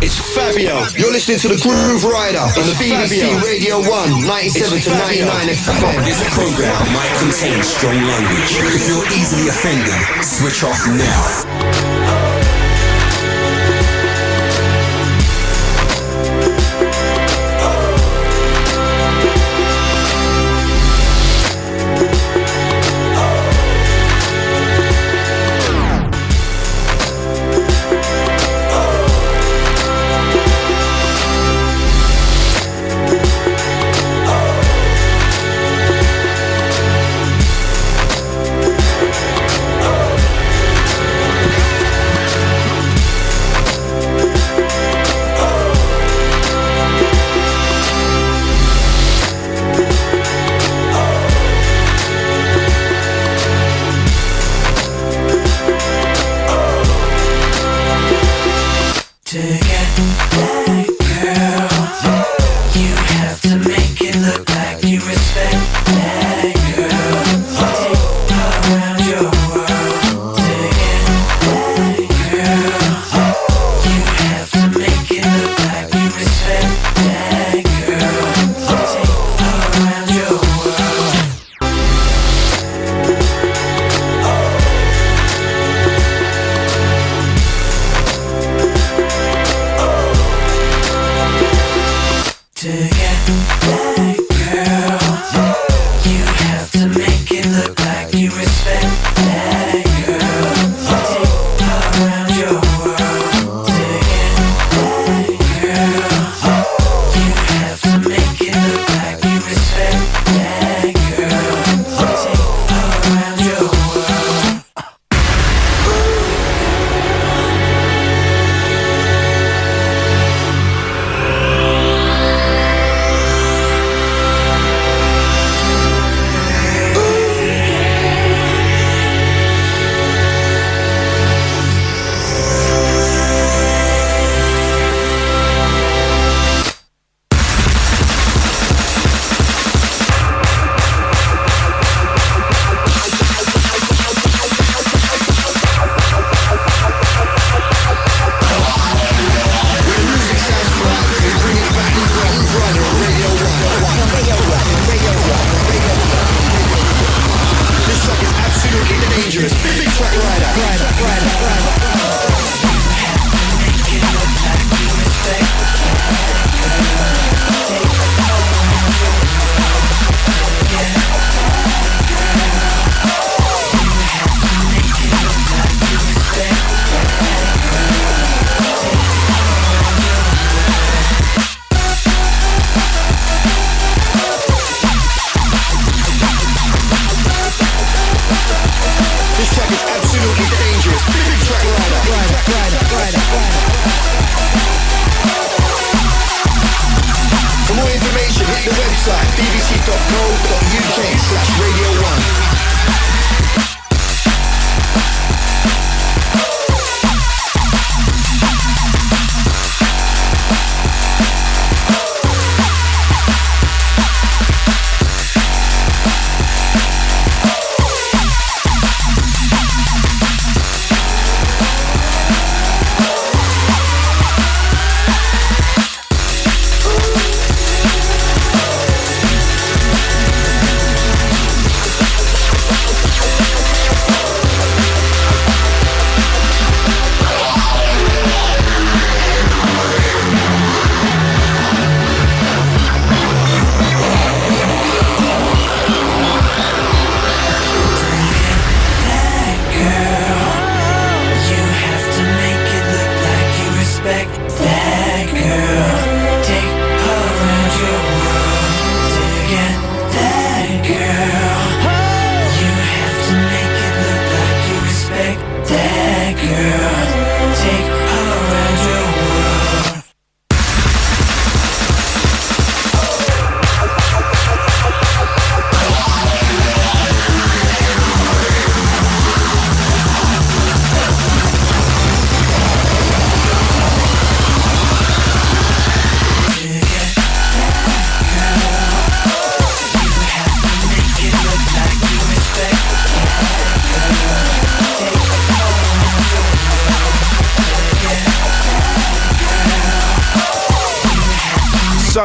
It's Fabio. You're listening to the Grooverider on the BBC Radio 1, 97 to 99 FM. This program might contain strong language. If you're easily offended, switch off now.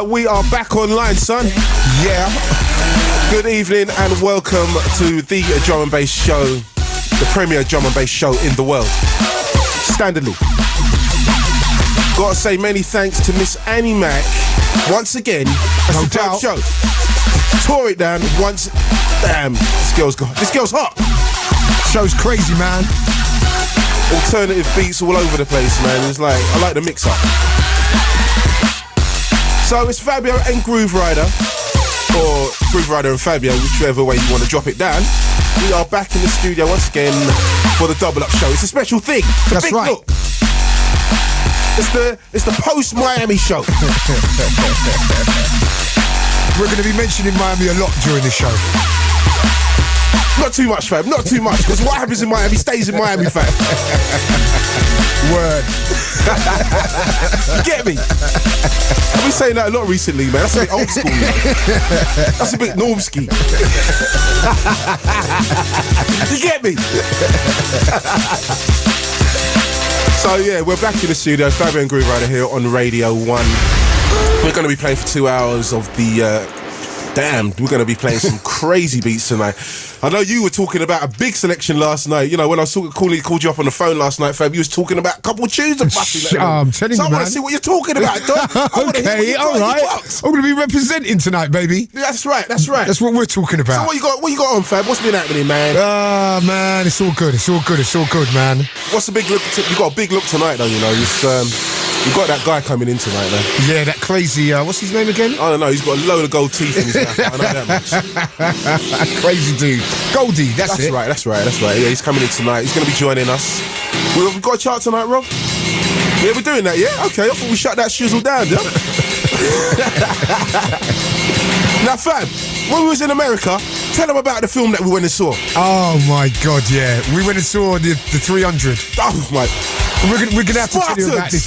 We are back online, son. Yeah. Good evening and welcome to the drum and bass show, the premier drum and bass show in the world. Standardly. Gotta say many thanks to Miss Annie Mac once again. No doubt. Show. Tore it down once. Damn, this girl's hot. Show's crazy, man. Alternative beats all over the place, man. It's like, I like the mix up. So it's Fabio and Grooverider, or Grooverider and Fabio, whichever way you want to drop it down. We are back in the studio once again for the double up show. It's a special thing. It's a big right. look. It's the post Miami show. We're going to be mentioning Miami a lot during the show. Not too much, fam. Not too much. Because what happens in Miami stays in Miami, fam. Word. You get me? I've been saying that a lot recently, man. That's a bit old school, man. That's a bit normski. You get me? So yeah, we're back in the studio. Fabio and Grooverider here on Radio 1. We're going to be playing for 2 hours of the... we're going to be playing some crazy beats tonight. I know you were talking about a big selection last night. You know, when I called you up on the phone last night, Fab, you was talking about a couple of tunes of Buffy. I'm telling you, I want to see what you're talking about, dog. Okay, all right. I'm going to be representing tonight, baby. That's right. That's what we're talking about. So what you got on, Fab? What's been happening, man? Man, it's all good, man. What's the big look? You got a big look tonight, though, you know. You've got that guy coming in tonight, man. Yeah, that crazy, what's his name again? I don't know, he's got a load of gold teeth in his mouth. I know that much. Crazy dude. Goldie, that's it. That's right. Yeah, he's coming in tonight. He's going to be joining us. We've got a chart tonight, Rob? Yeah, we're doing that, yeah? Okay, I thought we shut that shizzle down, yeah? Now, Fab, when we was in America, tell them about the film that we went and saw. Oh, my God, yeah. We went and saw the 300. Oh, my... We're gonna have to tell you about this.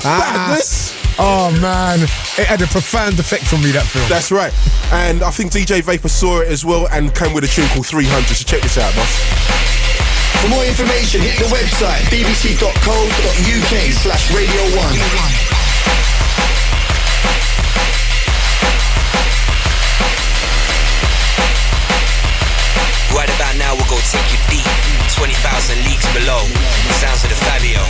Madness. Oh man, it had a profound effect on me, that film. That's right. And I think DJ Vapour saw it as well and came with a tune called 300. So check this out, boss. For more information, hit the website bbc.co.uk/Radio1. Right about now we'll go take you deep, 20,000 leagues below, the sounds of the Fabio.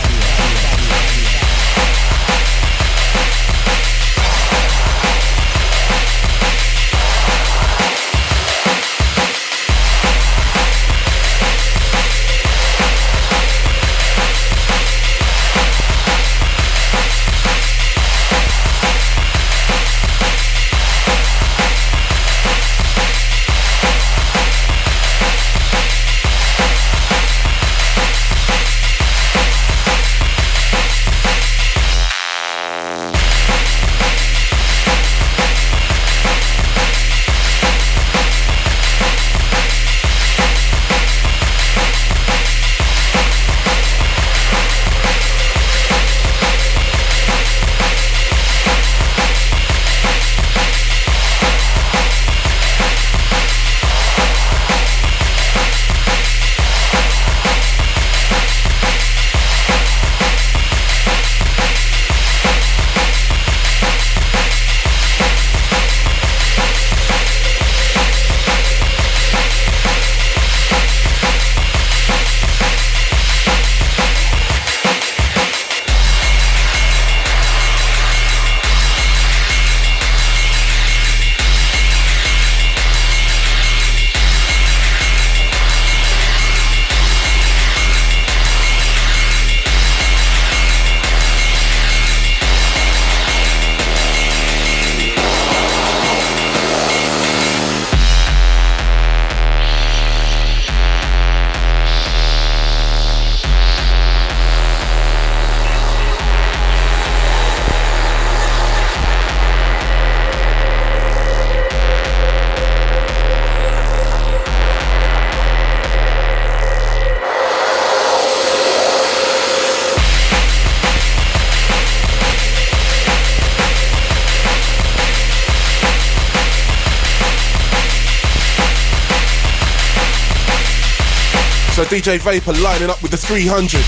So DJ Vapour lining up with the 300.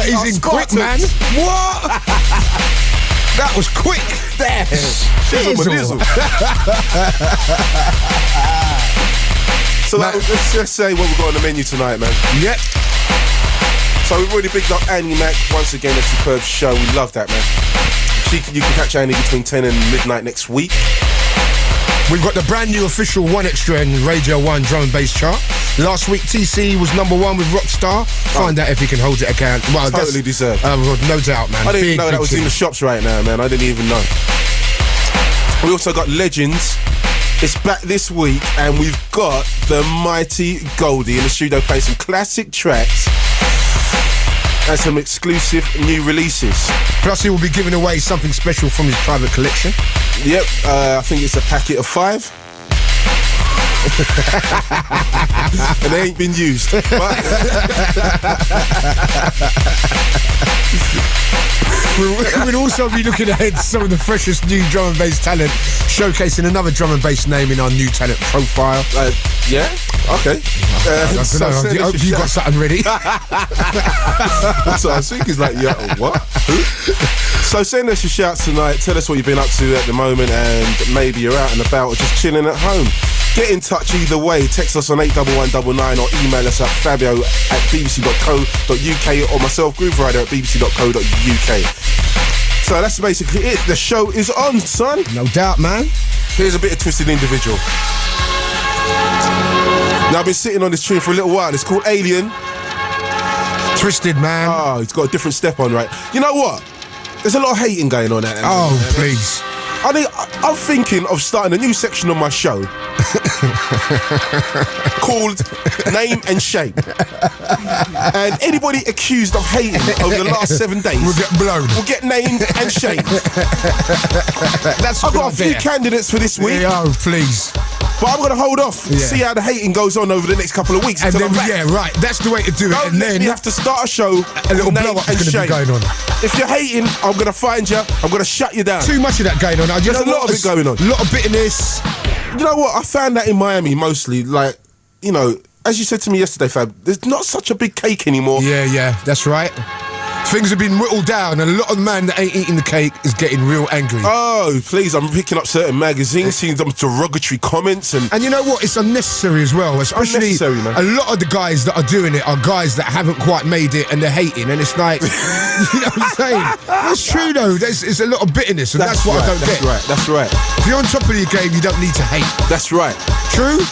He's in quick, man. What? That was quick. There. Shizzle. So let's just say what we've got on the menu tonight, man. Yep. So we've already bigged up Annie Mac once again. A superb show. We love that, man. You can catch Annie between 10 and midnight next week. We've got the brand new official 1Xtra in Radio 1 drum and bass chart. Last week, TC was number 1 with Rockstar. Find out if he can hold it again. Well, totally deserved. No doubt, man. I didn't even know that was in the shops right now, man. I didn't even know. We also got Legends. It's back this week, and we've got the mighty Goldie in the studio playing some classic tracks and some exclusive new releases. Plus, he will be giving away something special from his private collection. Yep, I think it's a packet of 5. And they ain't been used. We'll also be looking ahead to some of the freshest new drum and bass talent, showcasing another drum and bass name in our new talent profile. Yeah? Okay. I don't know. I hope you got something ready. That's what I was thinking. Is like, yeah, what? Who? So send us your shouts tonight. Tell us what you've been up to at the moment, and maybe you're out and about or just chilling at home. Get in touch either way. Text us on 81199 or email us at fabio@bbc.co.uk or myself, Grooverider, at bbc.co.uk. So that's basically it. The show is on, son. No doubt, man. Here's a bit of Twisted Individual. Now, I've been sitting on this tune for a little while. It's called Alien. Twisted, man. Oh, it's got a different step on, right? You know what? There's a lot of hating going on at that. Oh, please. I'm thinking of starting a new section on my show called Name and Shame. And anybody accused of hating over the last 7 days will get blown. Will get named and shamed. I've got a few candidates for this week. Oh, please. But I'm going to hold off and see how the hating goes on over the next couple of weeks. And then, yeah, right. That's the way to do it. And then you have to start a show. A little blow-up is going to be going on. If you're hating, I'm going to find you. I'm going to shut you down. Too much of that going on. There's a lot of it going on. A lot of bitterness. You know what? I found that in Miami mostly. Like, you know, as you said to me yesterday, Fab, there's not such a big cake anymore. Yeah, that's right. Things have been whittled down, and a lot of man that ain't eating the cake is getting real angry. Oh, please, I'm picking up certain magazines, seeing some derogatory comments. And you know what? It's unnecessary as well, especially man. A lot of the guys that are doing it are guys that haven't quite made it and they're hating, and it's like, you know what I'm saying? That's true, though. It's a lot of bitterness, and that's what I don't get. That's right. If you're on top of your game, you don't need to hate. That's right. True?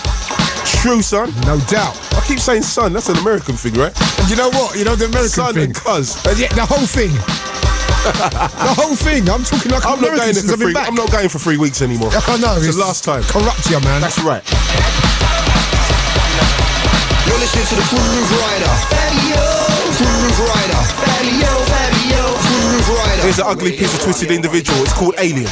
True, son. No doubt. I keep saying son, that's an American thing, right? And you know what? You know the American son thing. Son and cuz. Yeah, the whole thing. The whole thing. I'm talking like I'm American since I've been back. I'm not going for 3 weeks anymore. I know. It's the last time. Corrupt you, man. That's right. You're listening to the Grooverider. Fabio Grooverider. Fabio Grooverider. Here's an ugly piece of Twisted Individual. It's called Alien.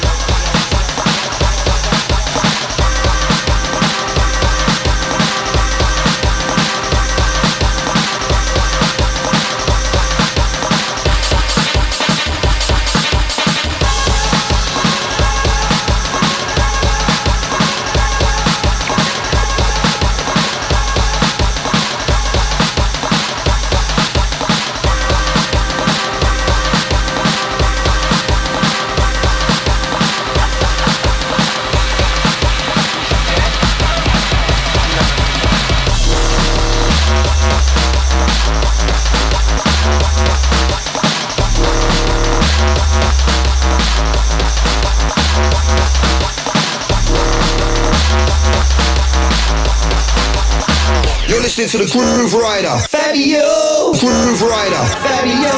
Listening to the Grooverider. Fabio Grooverider. Fabio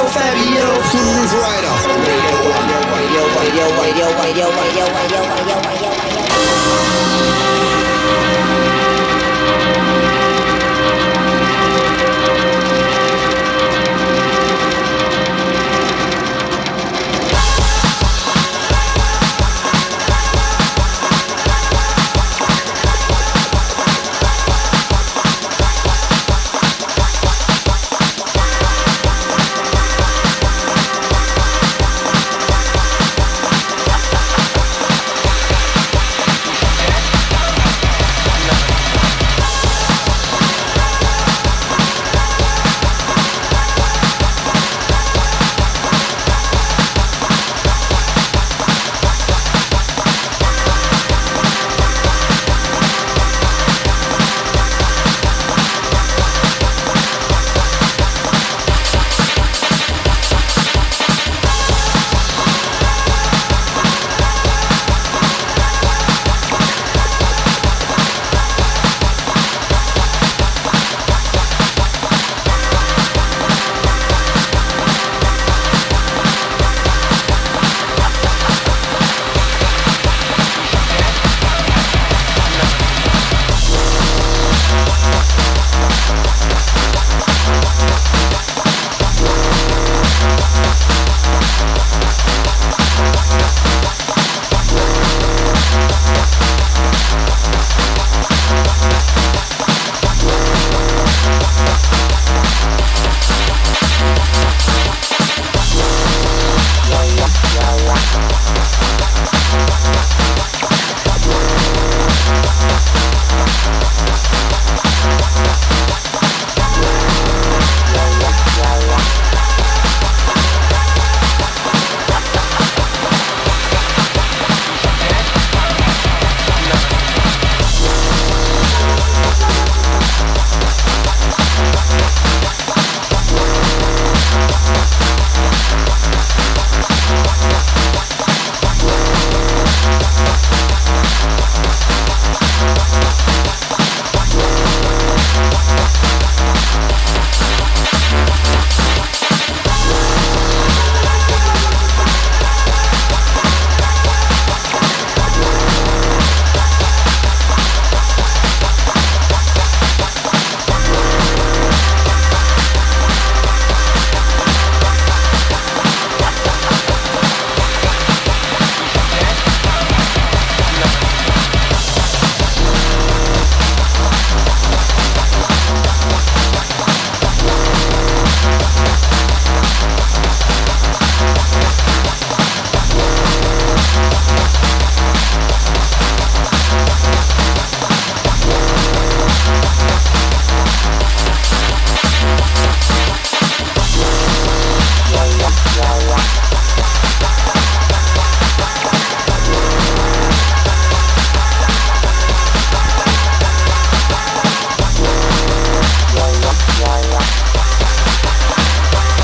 Grooverider.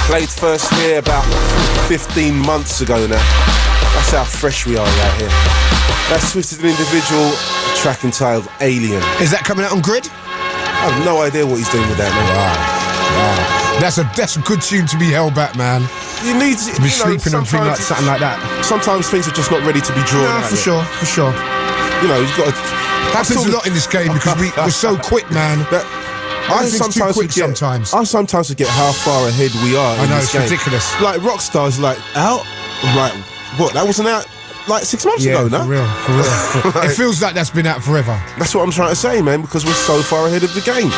Played first here about 15 months ago now. That's how fresh we are out here. That's Twisted Individual, track entitled Alien. Is that coming out on Grid? I have no idea what he's doing with that, man. Wow. That's a good tune to be held back, man. You need to be sleeping on something like that. Sometimes things are just not ready to be drawn out. For sure. You know, you've got to... Happens a lot in this game because we're so quick, man. I sometimes forget how far ahead we are. I know, it's ridiculous. Like Rockstar's like out. I'm like, what? That wasn't out like 6 months ago, no? For real. It feels like that's been out forever. That's what I'm trying to say, man, because we're so far ahead of the game.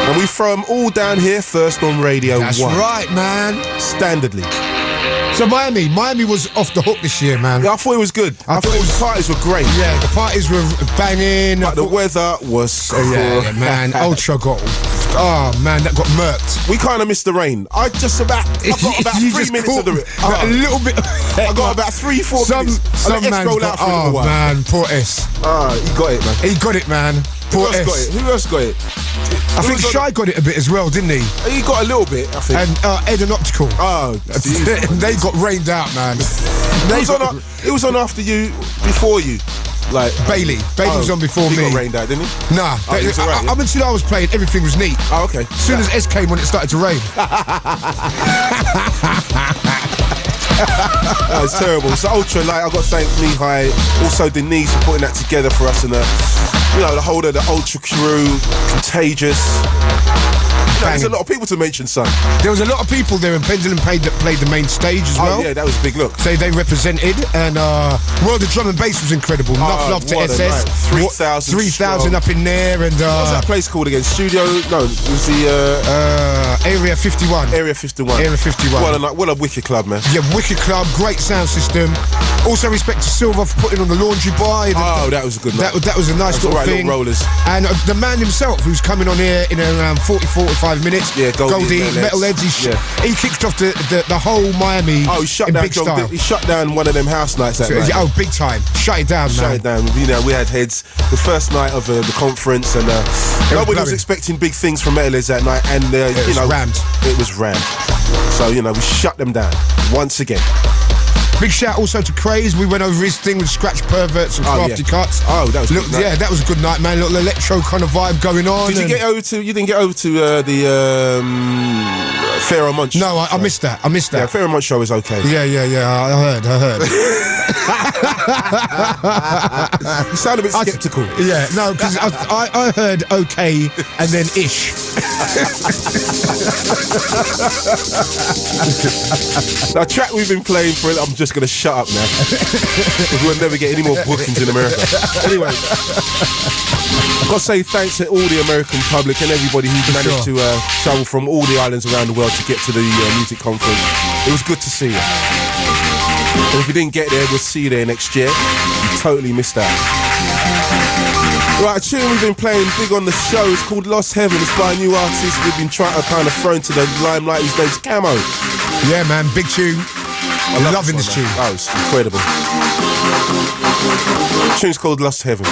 And we throw them all down here first on Radio 1. That's right, man. Standardly. So Miami was off the hook this year, man. Yeah, I thought it was good. I thought the parties were great. Yeah, the parties were banging. But the weather was yeah, man. Ultra got... Oh, man, that got murked. We kind of missed the rain. I got about 3 minutes of the rain. A little bit. I got about 3-4 minutes. Some man got... Oh, man, poor S. He got it, man. He got it, man. Poor S. Who else got it? I think Shy got it a bit as well, didn't he? He got a little bit, I think. And Ed and Optical. Oh, they got rained out, man. It was on after you, before you. Like Bailey was on before me. He got rained out, didn't he? Nah. Up until I was playing, everything was neat. Oh, okay. As soon as S came on, it started to rain. That was terrible. So Ultra, like, I've got to thank Mihai, also Denise for putting that together for us, and the whole of the Ultra crew, Contagious. There's a lot of people to mention, son. There was a lot of people there, and Pendulum played the main stage as well. Oh yeah, that was a big look. So they represented, and the drum and bass was incredible. Enough love to SS. 3,000 up in there, and what was that place called again? Studio? No, it was the Area 51. Area 51. What a wicked club, man. Yeah, wicked club, great sound system. Also respect to Silver for putting on the laundry bar. That was a good night. That was a nice little thing. Little rollers. And the man himself, who's coming on here in around 45 minutes. Yeah, Goldie, Metalheadz. He kicked off the whole Miami. Oh, he shut down. He shut down one of them house nights that night. Oh, big time. Shut it down, man. Shut it down. You know, we had heads the first night of the conference, and nobody was expecting big things from Metalheadz that night, and it was rammed. It was rammed. So we shut them down once again. Big shout also to Craze. We went over his thing with Scratch Perverts and Crafty Cuts. Oh, that was good night. Yeah, that was a good night, man. Little electro kind of vibe going on. You didn't get over to the Pharaoh Munch? No, I missed that. Yeah, Pharaoh Munch show is okay. Yeah. I heard. You sound a bit sceptical. Yeah, no, because I heard okay and then ish. That track we've been playing for it, I'm just going to shut up now. Because we'll never get any more bookings in America. Anyway, I've got to say thanks to all the American public and everybody who managed to travel from all the islands around the world to get to the music conference. It was good to see you. And if you didn't get there, we'll see you there next year. You totally missed out. Right, a tune we've been playing big on the show is called Lost Heaven. It's by a new artist we've been trying to kind of throw into the limelight. His name's Camo. Yeah, man, big tune. I'm loving this tune. Oh, it's incredible. The tune's called Lost Heaven.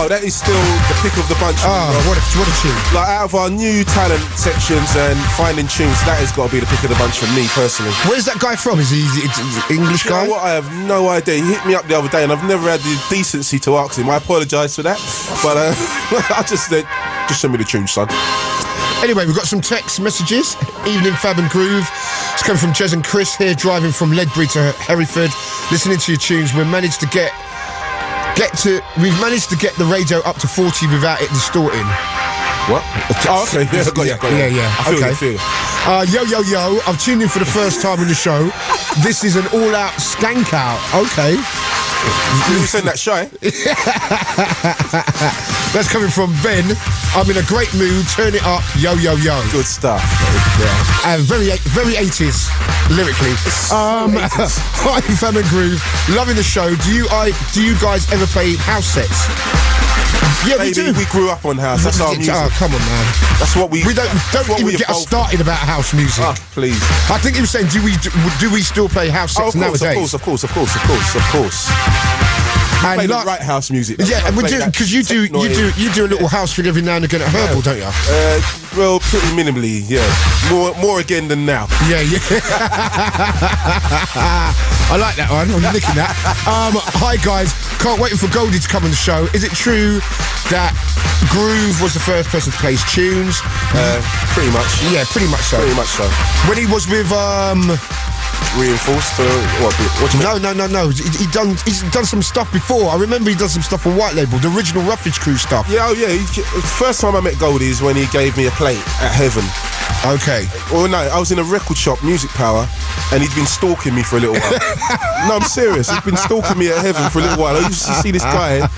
Oh, that is still the pick of the bunch. What a tune. Like, out of our new talent sections and finding tunes, that has got to be the pick of the bunch for me personally. Where's that guy from? Is he English guy? You know what? I have no idea. He hit me up the other day and I've never had the decency to ask him. I apologise for that. But I just said, just send me the tune, son. Anyway, we've got some text messages. Evening, Fab and Groove. It's coming from Jez and Chris here, driving from Ledbury to Hereford, listening to your tunes. We've managed to get the radio up to 40 without it distorting. What? Oh, okay. Yeah, got you. Yeah. I feel it. Yo, I've tuned in for the first time on the show. This is an all-out skank out. Okay. You send that shy. That's coming from Ben. I'm in a great mood. Turn it up. Yo. Good stuff. And very 80s lyrically. Hi, Fam and Groove. Loving the show. Do you guys ever play house sets? Yeah, Baby, we do. We grew up on house. That's our music. Oh, come on, man. That's what we. We don't even get us started about house music. Oh, please. I think he was saying, do we still play house sets nowadays? Of course. And play the right house music. Yeah, and we do, because you do a little house thing every now and again at Herbal, don't you? Well, pretty minimally, yeah. More again than now. Yeah. I like that one. I'm licking that. Hi guys, can't wait for Goldie to come on the show. Is it true that Groove was the first person to play his tunes? Pretty much. Yeah, pretty much so. When he was with Reinforced or what? What do you mean? No. He's done some stuff before. I remember he done some stuff on White Label, the original Rufige crew stuff. Yeah, first time I met Goldie is when he gave me a plate at Heaven. Okay. Or no, I was in a record shop, Music Power, and he'd been stalking me for a little while. No, I'm serious. He'd been stalking me at Heaven for a little while. I used to see this guy.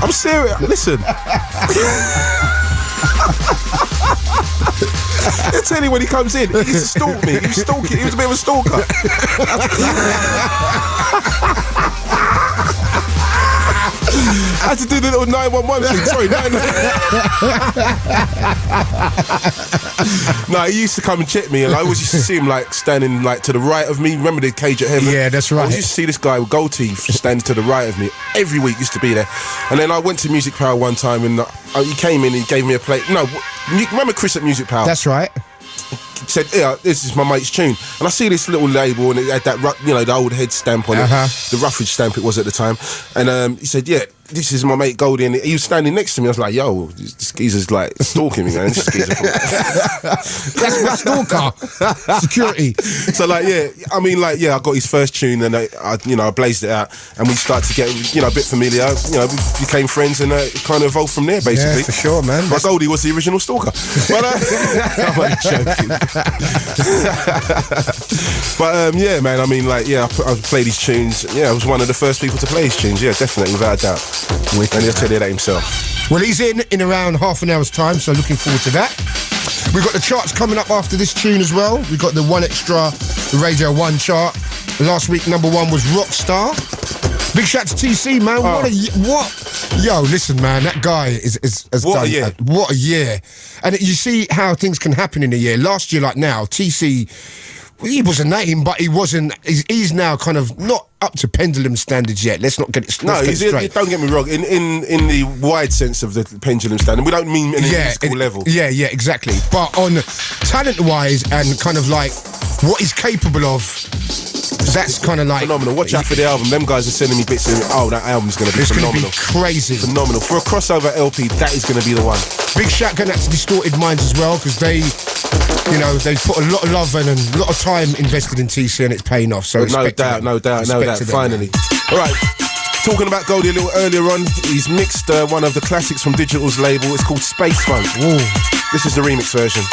I'm serious. Listen. I tell you when he comes in, he used to stalk me. He was a bit of a stalker. I had to do the little 911 thing. Sorry, no, he used to come and check me, and I always used to see him like standing like to the right of me. Remember the cage at Heaven? Yeah, that's right. I used to see this guy with gold teeth standing to the right of me every week. Used to be there, and then I went to Music Power one time, and he came in and he gave me a plate. No, you remember Chris at Music Power? That's right. He said, "Yeah, this is my mate's tune," and I see this little label, and it had that, the old head stamp on it, the Rufige stamp it was at the time, and he said, "Yeah, this is my mate Goldie," and he was standing next to me. I was like, "Yo, this geezer's like stalking me, man." This geezer. That's my stalker. Security. So I got his first tune, and I blazed it out, and we started to get a bit familiar. We became friends, and it kind of evolved from there, basically. Yeah, for sure, man. But Goldie was the original stalker. But I'm only joking. But yeah, man. I played his tunes. Yeah, I was one of the first people to play his tunes. Yeah, definitely, without a doubt. And he'll tell you that himself. Well, he's in around half an hour's time, so looking forward to that. We've got the charts coming up after this tune as well. We've got the One Extra, the Radio 1 chart. Last week, number 1 was Rockstar. Big shout to TC, man. What? Yo, listen, man, that guy has what done... a year. What a year. And you see how things can happen in a year. Last year, like now, TC... He was a name, but he wasn't. He's now kind of not up to Pendulum standards yet. Let's not get it straight. Don't get me wrong. In the wide sense of the Pendulum standard, we don't mean any musical level. Yeah, exactly. But on talent-wise and kind of like what he's capable of, that's kind of like phenomenal. Watch out for the album. Them guys are sending me bits of that album's going to be phenomenal. It's going to be crazy. Phenomenal. For a crossover LP, that is going to be the one. Big shout going out to Distorted Minds as well, because they put a lot of love and a lot of time invested in TC, and it's paying off. So no doubt. Finally. All right. Talking about Goldie a little earlier on, he's mixed one of the classics from Digital's label. It's called Spacefunk. This is the remix version.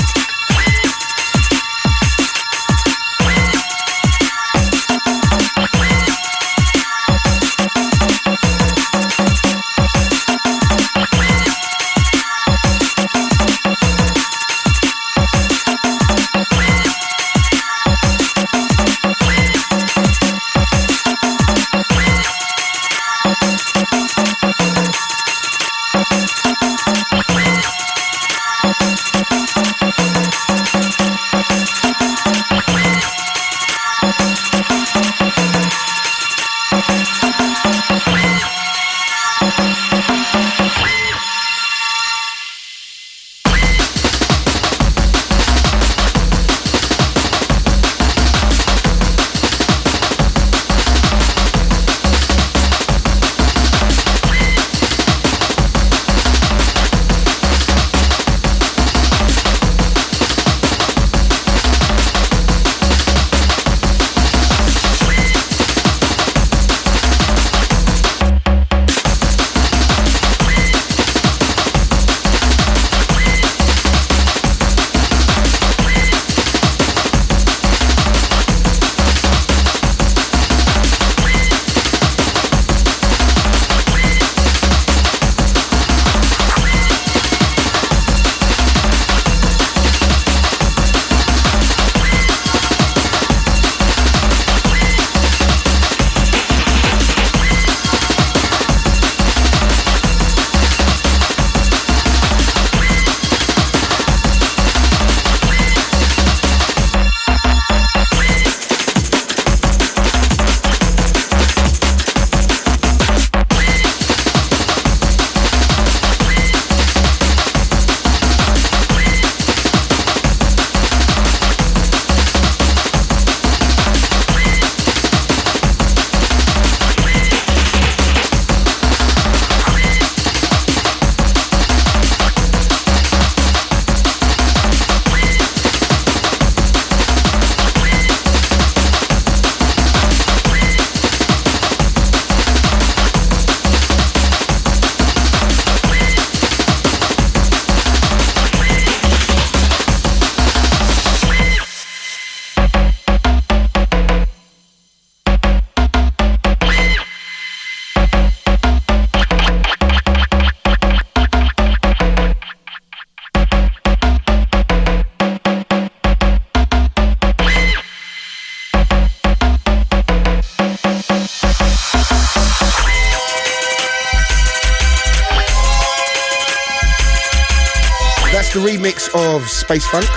remix of Spacefunk.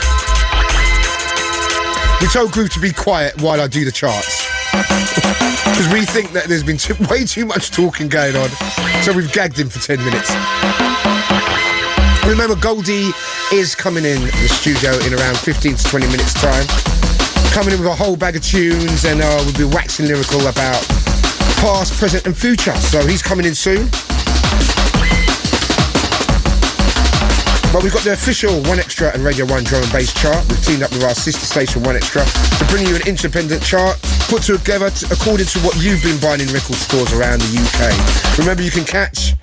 We told Groove to be quiet while I do the charts. Because we think that there's been way too much talking going on. So we've gagged him for 10 minutes. Remember, Goldie is coming in the studio in around 15 to 20 minutes time. Coming in with a whole bag of tunes, and we'll be waxing lyrical about past, present and future. So he's coming in soon. But we've got the official 1Extra and Radio 1 drum and bass chart. We've teamed up with our sister station 1Extra to bring you an independent chart put together according to what you've been buying in record stores around the UK. Remember, you can catch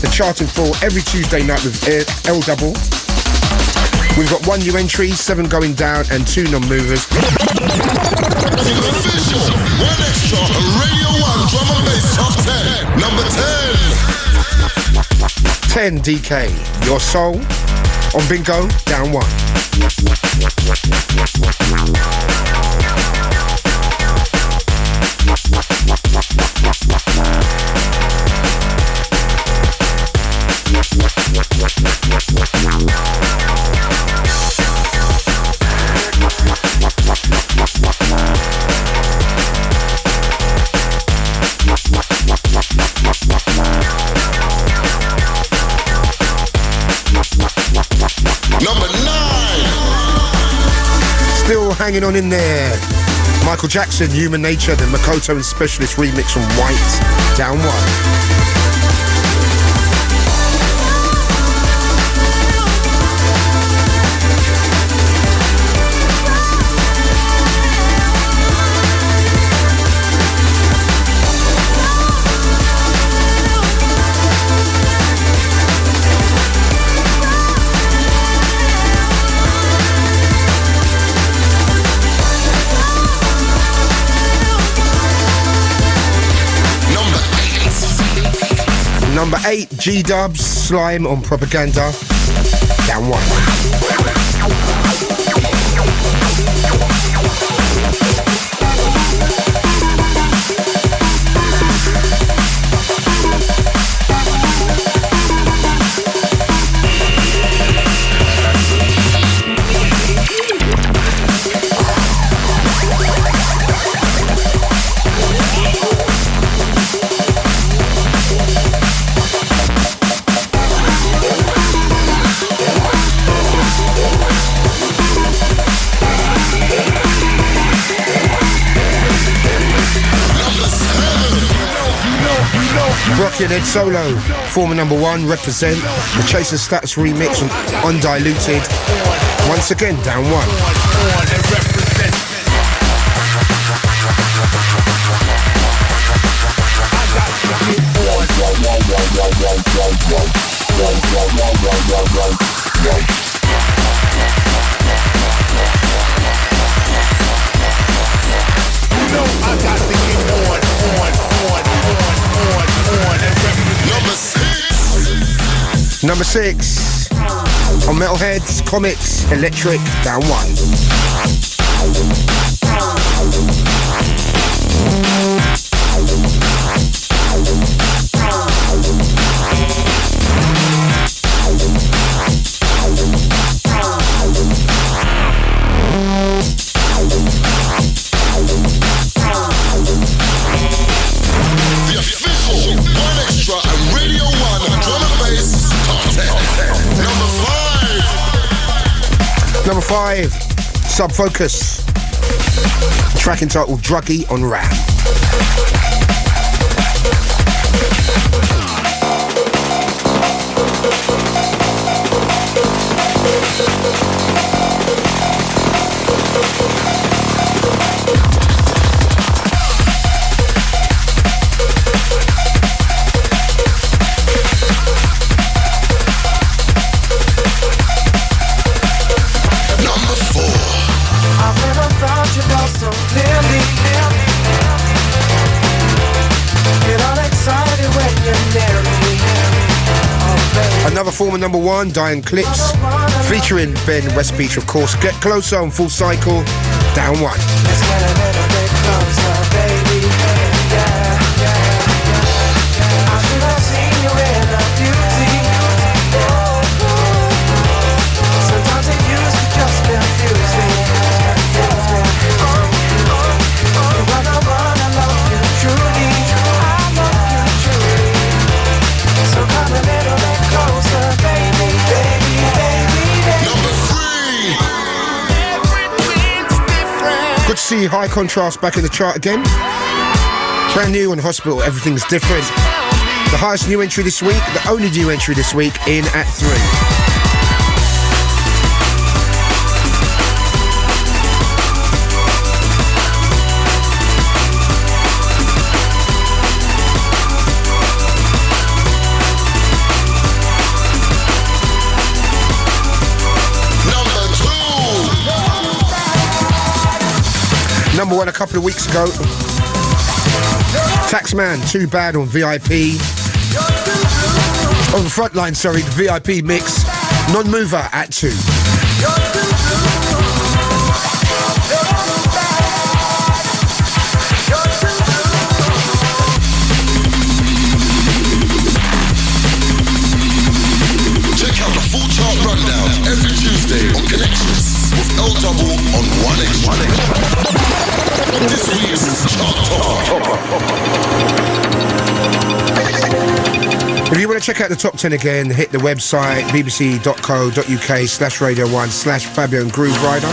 the chart in full every Tuesday night with L Double. We've got 1 new entry, 7 going down and 2 non-movers. The official 1Extra Radio 1 drum and bass top 10. Number 10. 10 DK, Your Soul. On Bingo, down 1. Number 9. Still hanging on in there. Michael Jackson, Human Nature, the Makoto and Specialist remix from White, down 1. Number 8, G-Dubs, Slime on Propaganda, down 1. Brockie and Ed Solo, former number 1, represent the Chasing Status remix on Undiluted. Once again, down 1. Number 6, on Metalheadz, Commix, Electric, down 1. The official 1Extra and Radio 1 drum and bass top 10. Number 5, Subfocus. Track entitled Druggy on Rap. Another former number 1, Dying Clips, featuring Ben Westbeech, of course. Get Closer on Full Cycle, down 1. Let's get a little bit closer, baby. I should have seen you in a beauty. So see High Contrast back in the chart again. Brand new on Hospital, Everything's Different. The highest new entry this week, the only new entry this week, in at 3. Number 1 a couple of weeks ago. Taxman, Too Bad on VIP. On the Frontline, sorry, the VIP mix. Non-Mover at 2. Check out the full chart rundown every Tuesday on Connections with L Double on 1X. This week's Chart Top. If you want to check out the top 10 again, hit the website bbc.co.uk/Radio1/Fabio and Grooverider.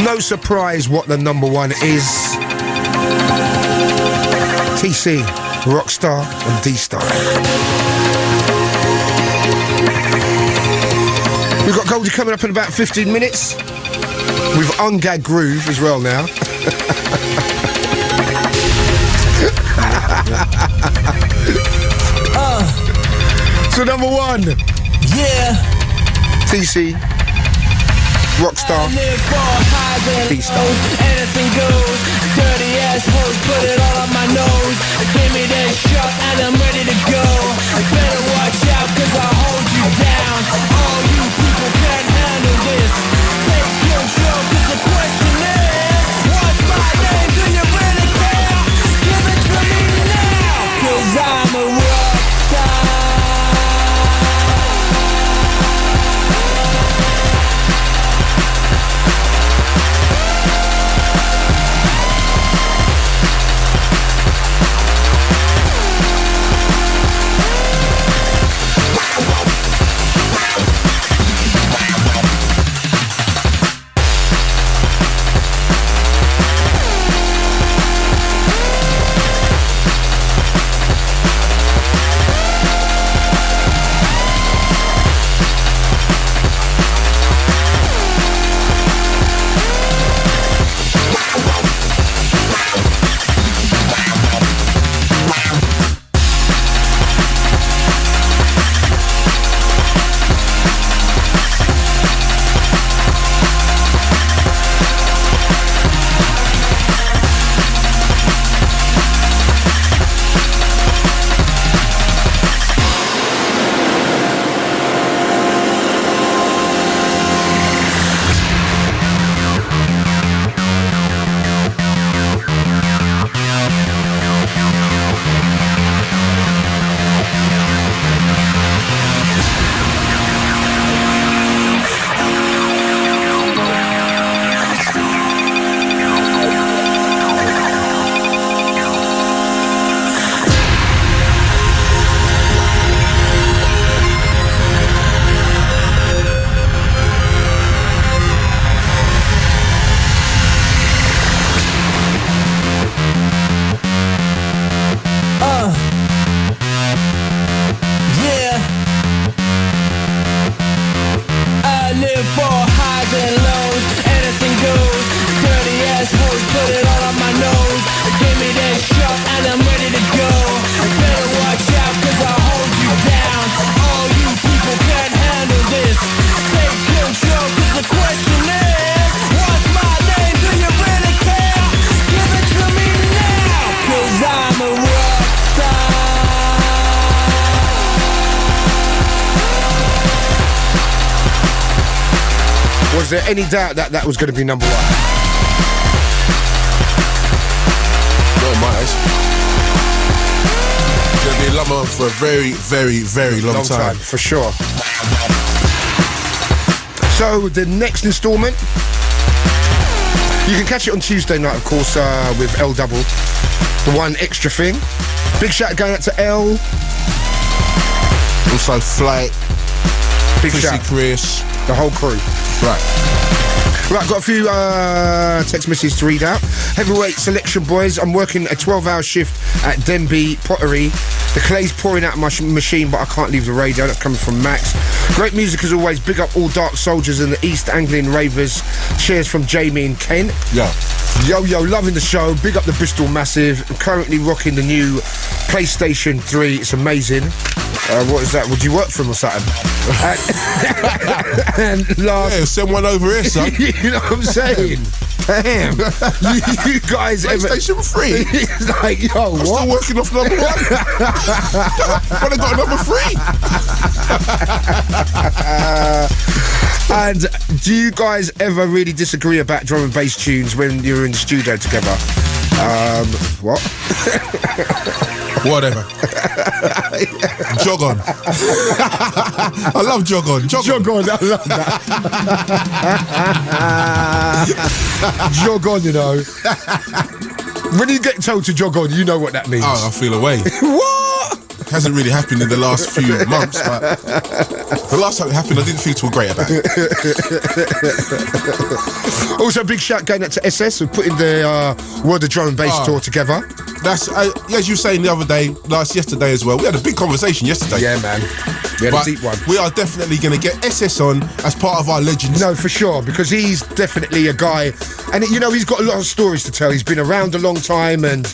No surprise what the number 1 is. TC, Rockstar and D-Star. We've got Goldie coming up in about 15 minutes. With Ungag Groove as well now. So number 1. Yeah. TC. Rockstar. D-Star. Anything goes. Dirty assholes, put it all on my nose. Give me that shot and I'm ready to go. Better watch out cause I'll hold you down. All you people can't handle this. Take control cause the question is, what's my name? Do you really care? Give it to me now. Cause I'm a rockstar. Was there any doubt that that was going to be number 1? Not in my eyes. It's going to be a number for a very, very, very long time. For sure. So the next instalment, you can catch it on Tuesday night, of course, with L Double, the one extra thing. Big shout going out to L. Also Flight, Big Chrissy shout. Chris, The whole crew. Right. Right, got a few text messages to read out. Heavyweight selection, boys. I'm working a 12-hour shift at Denby Pottery. The clay's pouring out of my machine, but I can't leave the radio. That's coming from Max. Great music as always. Big up all Dark Soldiers and the East Anglian Ravers. Cheers from Jamie and Kent. Yeah. Yo, loving the show. Big up the Bristol Massive. I'm currently rocking the new PlayStation 3. It's amazing. What is that? Would you work for him or something? And last... Yeah, send one over here, son. You know what I'm saying? Damn. You guys PlayStation 3? It's like, yo, I'm what? still working off number 1. But I got number 3. And do you guys ever really disagree about drum and bass tunes when you're in the studio together? What? Whatever. Jog on. I love jog on. Jog on, I love that. Jog on, you know. When you get told to jog on, you know what that means. Oh, I feel away. What? Hasn't really happened in the last few months, but the last time it happened, I didn't feel too great about it. Also, big shout going out to SS for putting the World of Drum and Bass tour together. That's as you were saying the other day, yesterday as well. We had a big conversation yesterday. Yeah, man. We had a deep one. We are definitely going to get SS on as part of our legends. No, for sure, because he's definitely a guy, and you know he's got a lot of stories to tell. He's been around a long time, and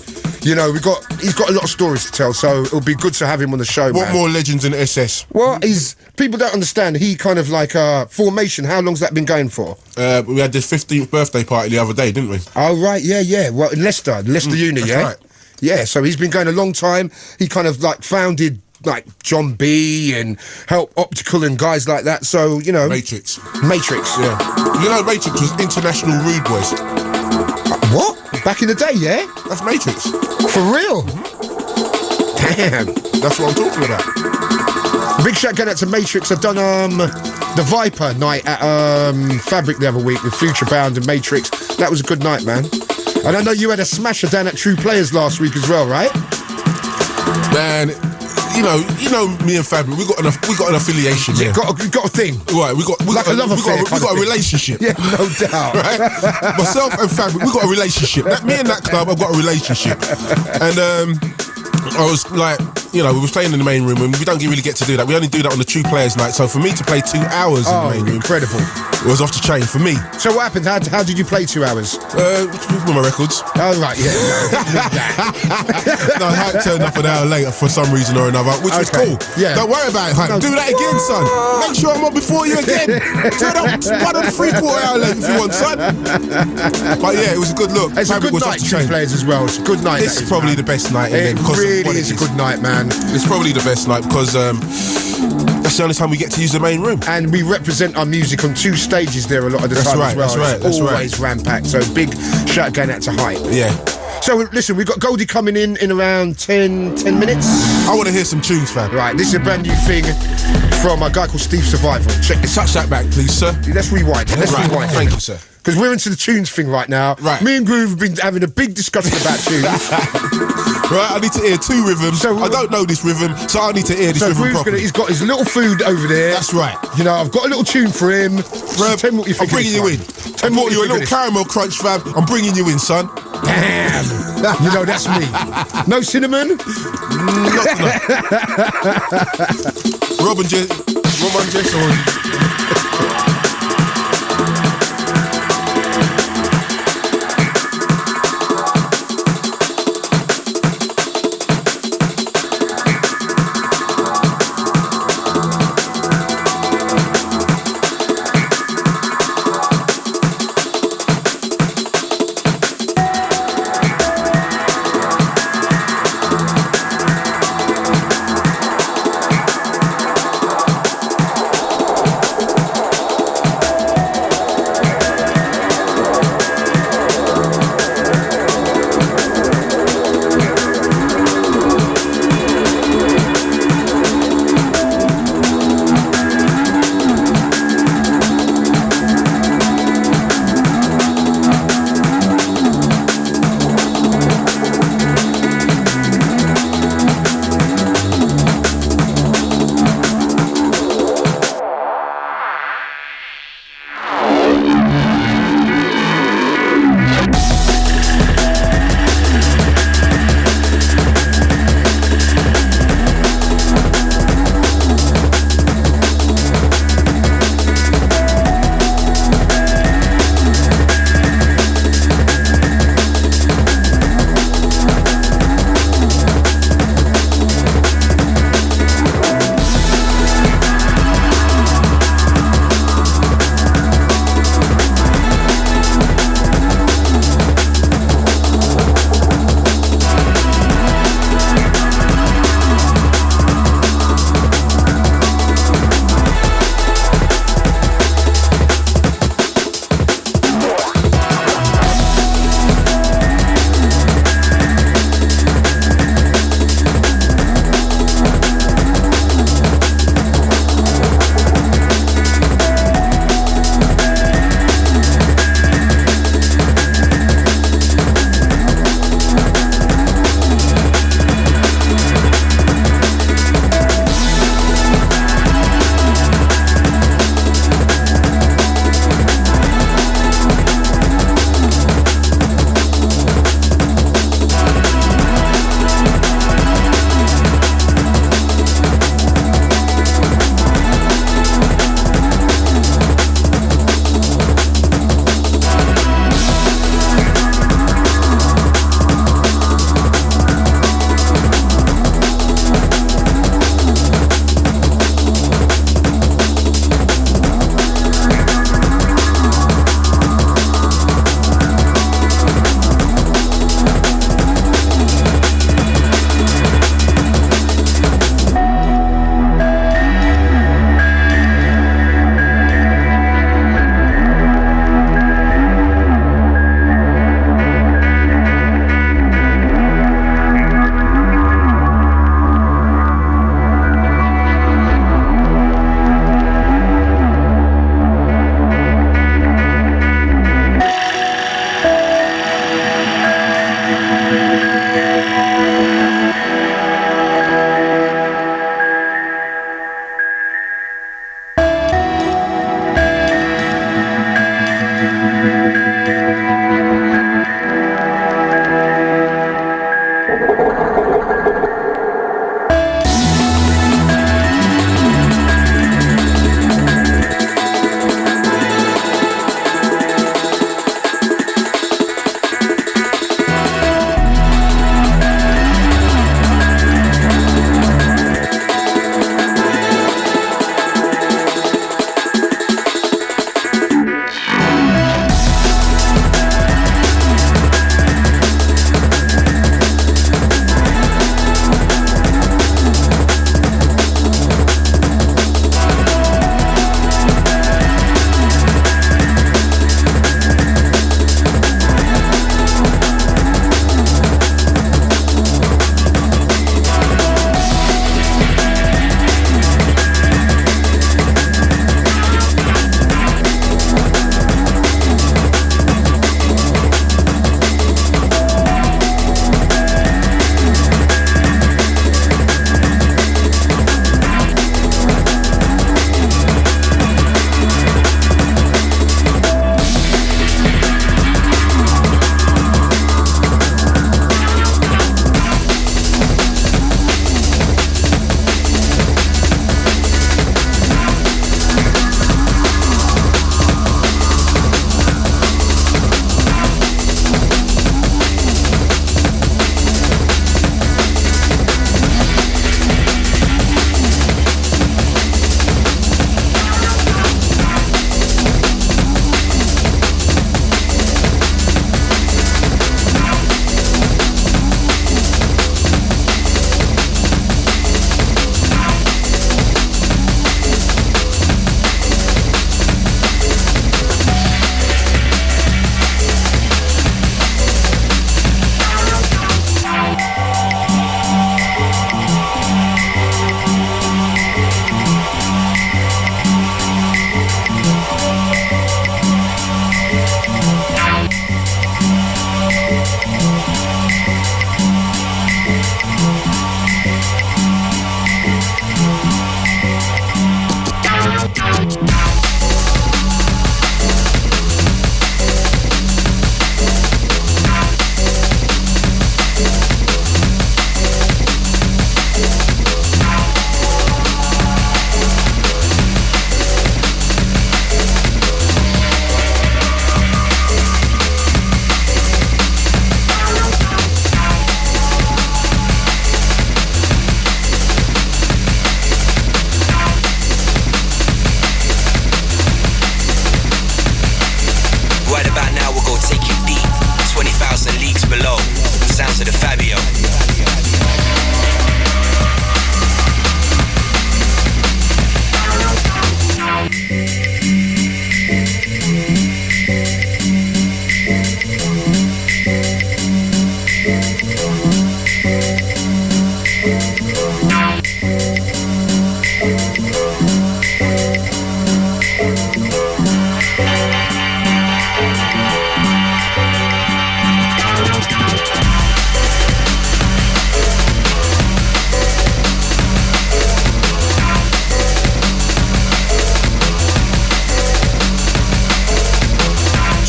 you know he's got a lot of stories to tell. So it'll be good to have him on the show. What more legends in SS? Well, people don't understand. He kind of like formation. How long's that been going for? We had this 15th birthday party the other day, didn't we? Oh right, yeah. Well, in Leicester Uni, that's yeah. Right. Yeah, so he's been going a long time. He kind of like founded like John B and Help Optical and guys like that. So, you know. Matrix. Yeah. You know Matrix was International Rude Boys. What? Back in the day, yeah? That's Matrix. For real? Damn. That's what I'm talking about. Big shout going out to Matrix. I've done the Viper night at Fabric the other week with Future Bound and Matrix. That was a good night, man. And I know you had a smasher down at True Players last week as well, right? Man, you know me and Fabio, we got an affiliation. Yeah, got a thing. Right, we got a love affair. We got a relationship. Yeah, no doubt. Right? Myself and Fabio, we got a relationship. Me and that club, I've got a relationship. And I was like, we were playing in the main room, and we don't really get to do that. We only do that on the True Players night. So for me to play 2 hours in the main room, incredible. It was off the chain for me. So what happened? How did you play 2 hours? With my records. Oh right, yeah. No, Hype turned up an hour later for some reason or another, which was cool. Yeah. Don't worry about it, Hype. Do that again, son. Make sure I'm on before you again. Turn up 1 3/4 hour late if you want, son. But yeah, it was a good look. It's a good night, True Players as well. It's a good night. This is probably the best night. It really is a good night, man. It's probably the best night because that's the only time we get to use the main room. And we represent our music on 2 stages there a lot of the time as well. That's always ram-packed. So big shout going out to Hype. Yeah. So listen, we've got Goldie coming in around 10 minutes. I want to hear some tunes, fam. Right, this is a brand new thing from a guy called Steve Survival. Check this. Touch that back, please, sir. Let's rewind it. Rewind it. Thank you, sir. Because we're into the tunes thing right now. Right. Me and Groove have been having a big discussion about tunes. Right, I need to hear 2 rhythms. So, I don't know this rhythm, so I need to hear this rhythm properly. He's got his little food over there. That's right. You know, I've got a little tune for him. Tell me what you think. I'm bringing you in. I brought you a little caramel crunch, fam. I'm bringing you in, son. Damn. You know, that's me. No cinnamon? Not tonight. Rob and Jess or...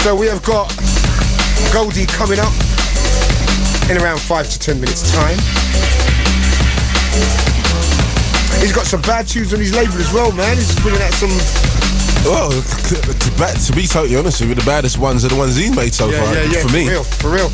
So we have got Goldie coming up in around 5 to 10 minutes time. He's got some bad tunes on his label as well, man. He's bringing out some... Well, to be totally honest with you, the baddest ones are the ones he's made so far. Yeah, for me. For real.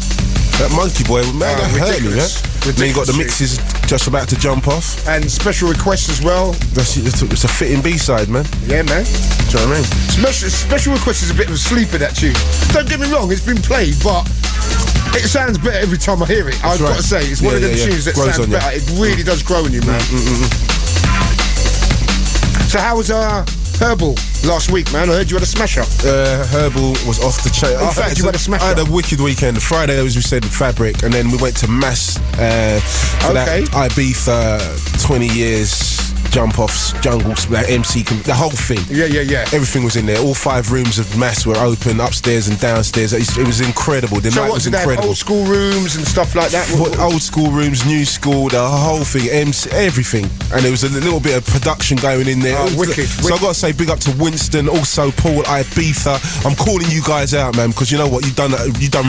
That Monkey Boy, man, that hurt me, man. Then you got the mixes just about to jump off. And special requests as well. It's a fitting B-side, man. Yeah, man. Do you know what I mean? Special requests is a bit of a sleeper, that tune. Don't get me wrong, it's been played, but it sounds better every time I hear it. I've got to say, it's one of them tunes that grows sounds better. It really does grow on you, man. So how was Herbal last week, man? I heard you had a smasher. Herbal was off the chain. In fact, you had a smasher. I had a wicked weekend. Friday, as we said, Fabric, and then we went to Mass for that Ibiza 20 years jump offs, jungle, like MC, the whole thing. Yeah. Everything was in there. All 5 rooms of Mass were open, upstairs and downstairs. It was incredible. The night was incredible. Old school rooms and stuff like that? Old school rooms, new school, the whole thing, MC, everything. And there was a little bit of production going in there. Wicked. So I've got to say big up to Winston, also Paul, Ibiza. I'm calling you guys out, man, because you know what, you've done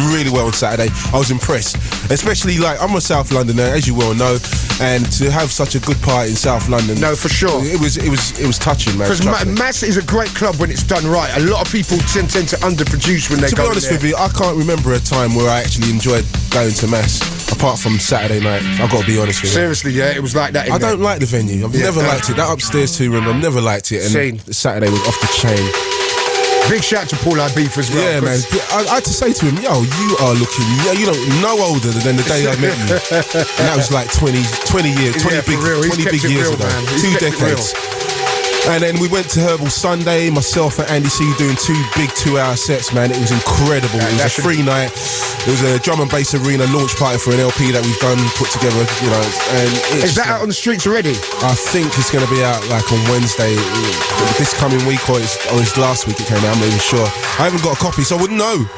really well on Saturday. I was impressed, especially like I'm a South Londoner, as you well know, and to have such a good party in South London. No, for sure. It was touching, man. Because Mass is a great club when it's done right. A lot of people tend to underproduce when they go. To be honest with you, I can't remember a time where I actually enjoyed going to Mass, apart from Saturday night. I've got to be honest with you. Seriously, yeah, it was like that. I don't like the venue. I've never liked it. That upstairs 2 room, I've never liked it. And Saturday was off the chain. Big shout to Paul Ibiza as well. Yeah, man. I had to say to him, yo, you are looking, you don't no older than the day I met you. And that was like 20 years, 20 big years ago. Man. 2 decades. And then we went to Herbal Sunday, myself and Andy C doing 2 big 2-hour sets, man. It was incredible. It was a free night. It was a drum and bass arena launch party for an LP that we've done, put together, you know. And is that out on the streets already? I think it's going to be out like on Wednesday this coming week, or it's last week it came out, I'm not even sure. I haven't got a copy, so I wouldn't know.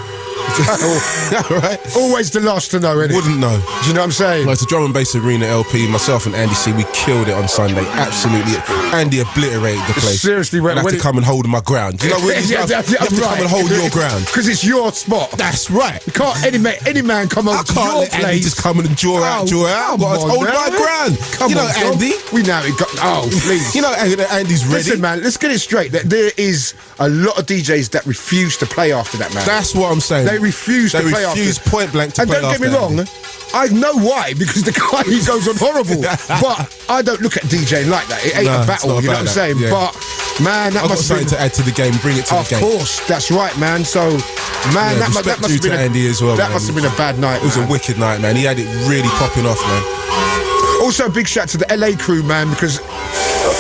Right? Always the last to know, innit? Wouldn't know. Do you know what I'm saying? It's a drum and bass arena LP. Myself and Andy C, we killed it on Sunday. Absolutely. Andy obliterated the place. Seriously, I have to come and hold my ground. You know what? You have to come and hold your ground. Because it's your spot. That's right. You can't any man come over to your place. Andy just come and draw out. I've got to hold my ground. Come on, Andy. We know it. Please. You know Andy's ready. Listen, man, let's get it straight. There is a lot of DJs that refuse to play after that, man. That's what I'm saying. They refuse to play after. Point blank to play after. And don't get me wrong, I know why, because the guy, he goes on horrible. But I don't look at DJing like that. It ain't a battle, you know what I'm saying? Yeah. But, man, that I've must got something to add to the game, bring it to the game. Of course, that's right, man. So, man, that must have been Andy as well. That must have been a bad night. It was a wicked night, man. He had it really popping off, man. Also, big shout to the LA crew, man, because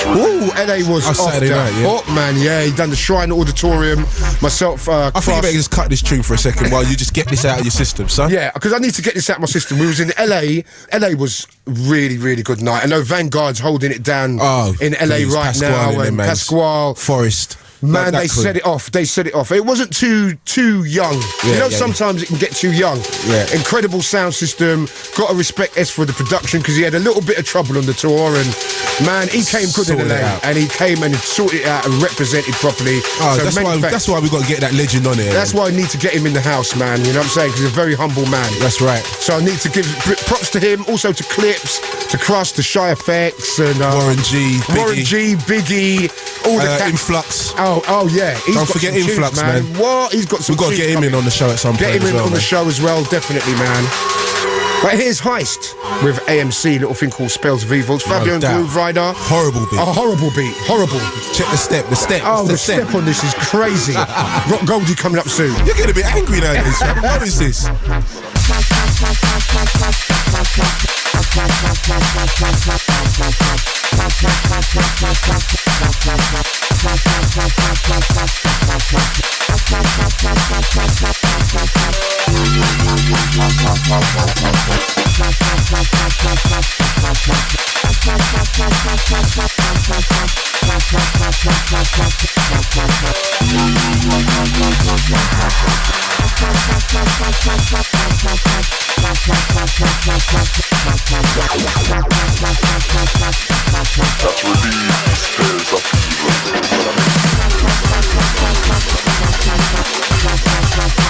LA was off Saturday night, yeah. Hot, man, yeah. He done the Shrine Auditorium. Myself, I think you better just cut this tune for a second while you just get this out of your system, son. Yeah, because I need to get this out of my system. We was in LA. LA was really, really good night. I know Vanguard's holding it down in LA right now. And Pasquale. Forest. Man, they set it off. It wasn't too young. Sometimes it can get too young. Yeah. Incredible sound system. Got to respect S for the production, because he had a little bit of trouble on the tour, and man, he came good in LA, and he came and sorted it out and represented properly. That's why we got to get that legend on here. That's why I need to get him in the house, man. You know what I'm saying? Because he's a very humble man. That's right. So I need to give props to him, also to Clips, to Crush, to Shy Effects, and Warren G, Biggie, all the Influx. Oh yeah, don't forget Influx, man. What? He's got some. We've got to get him in on the show at some point. Get him in on the show as well, definitely, man. But here's Heist with AMC, little thing called Spells of Evil. It's Fabio Grooverider. Horrible beat. A horrible beat. Horrible. Check the step. Oh, the step on this is crazy. Got Goldie coming up soon. You're getting a bit angry nowadays, fam. What is this? That's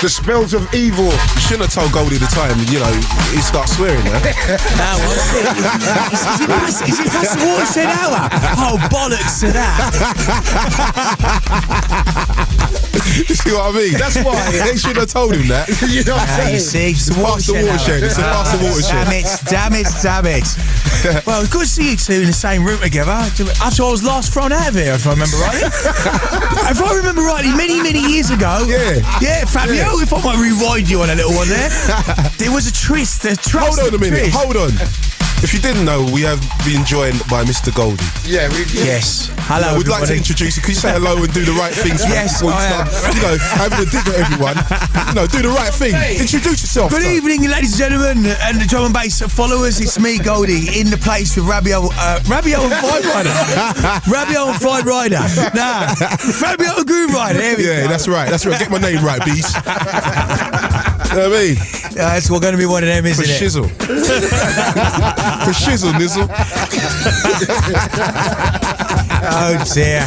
The spells of evil. You shouldn't have told Goldie the time, you know, he starts swearing now. Is it past the watershed hour? Oh, bollocks to that. You see what I mean? That's why they should have told him that. You know what I'm You saying? see, it's Past the watershed. It's past the watershed. Damn it. Well, it's good to see you two in the same room together. After I was last thrown out of here, if I remember rightly. If I remember rightly, many years ago. Yeah, Fabio, if I might rewind you on a little one there. There was a tryst. Hold on a minute. Hold on. If you didn't know, we have been joined by Mr. Goldie. Yeah, Yes. Hello, We'd like to introduce you. Could you say hello and do the right things before you start, having a dig at everyone? Do the right thing. Introduce yourself. Good evening, ladies and gentlemen, and the drum and bass followers. It's me, Goldie, in the place with Fabio and Fried Rider. Fabio Grooverider. There we go. That's right. Get my name right, beast. You know what I mean? It's going to be one of them, isn't For it? shizzle. For shizzle, nizzle. Oh dear.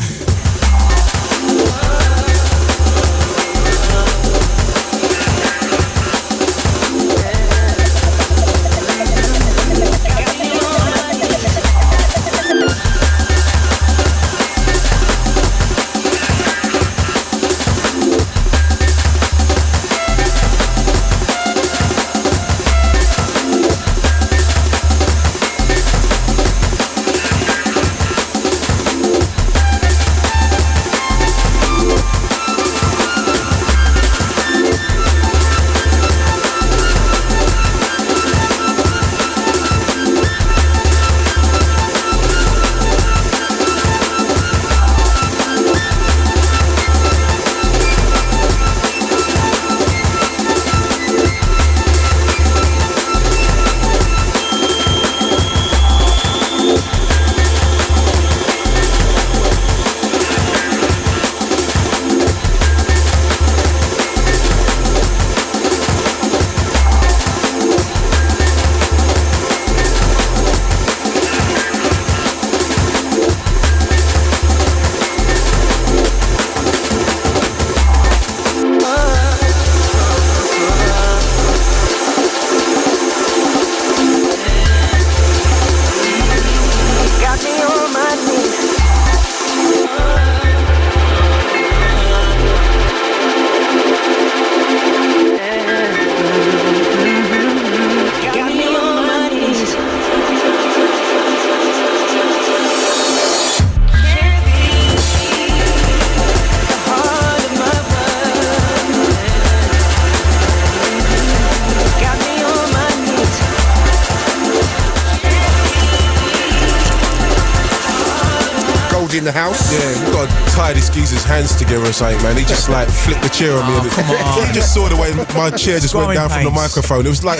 in the house. Yeah, you got to tie this geezer's hands together or something, man. He just like flicked the chair on me. Come on. He just saw the way my chair just went down from the pains. microphone. It was like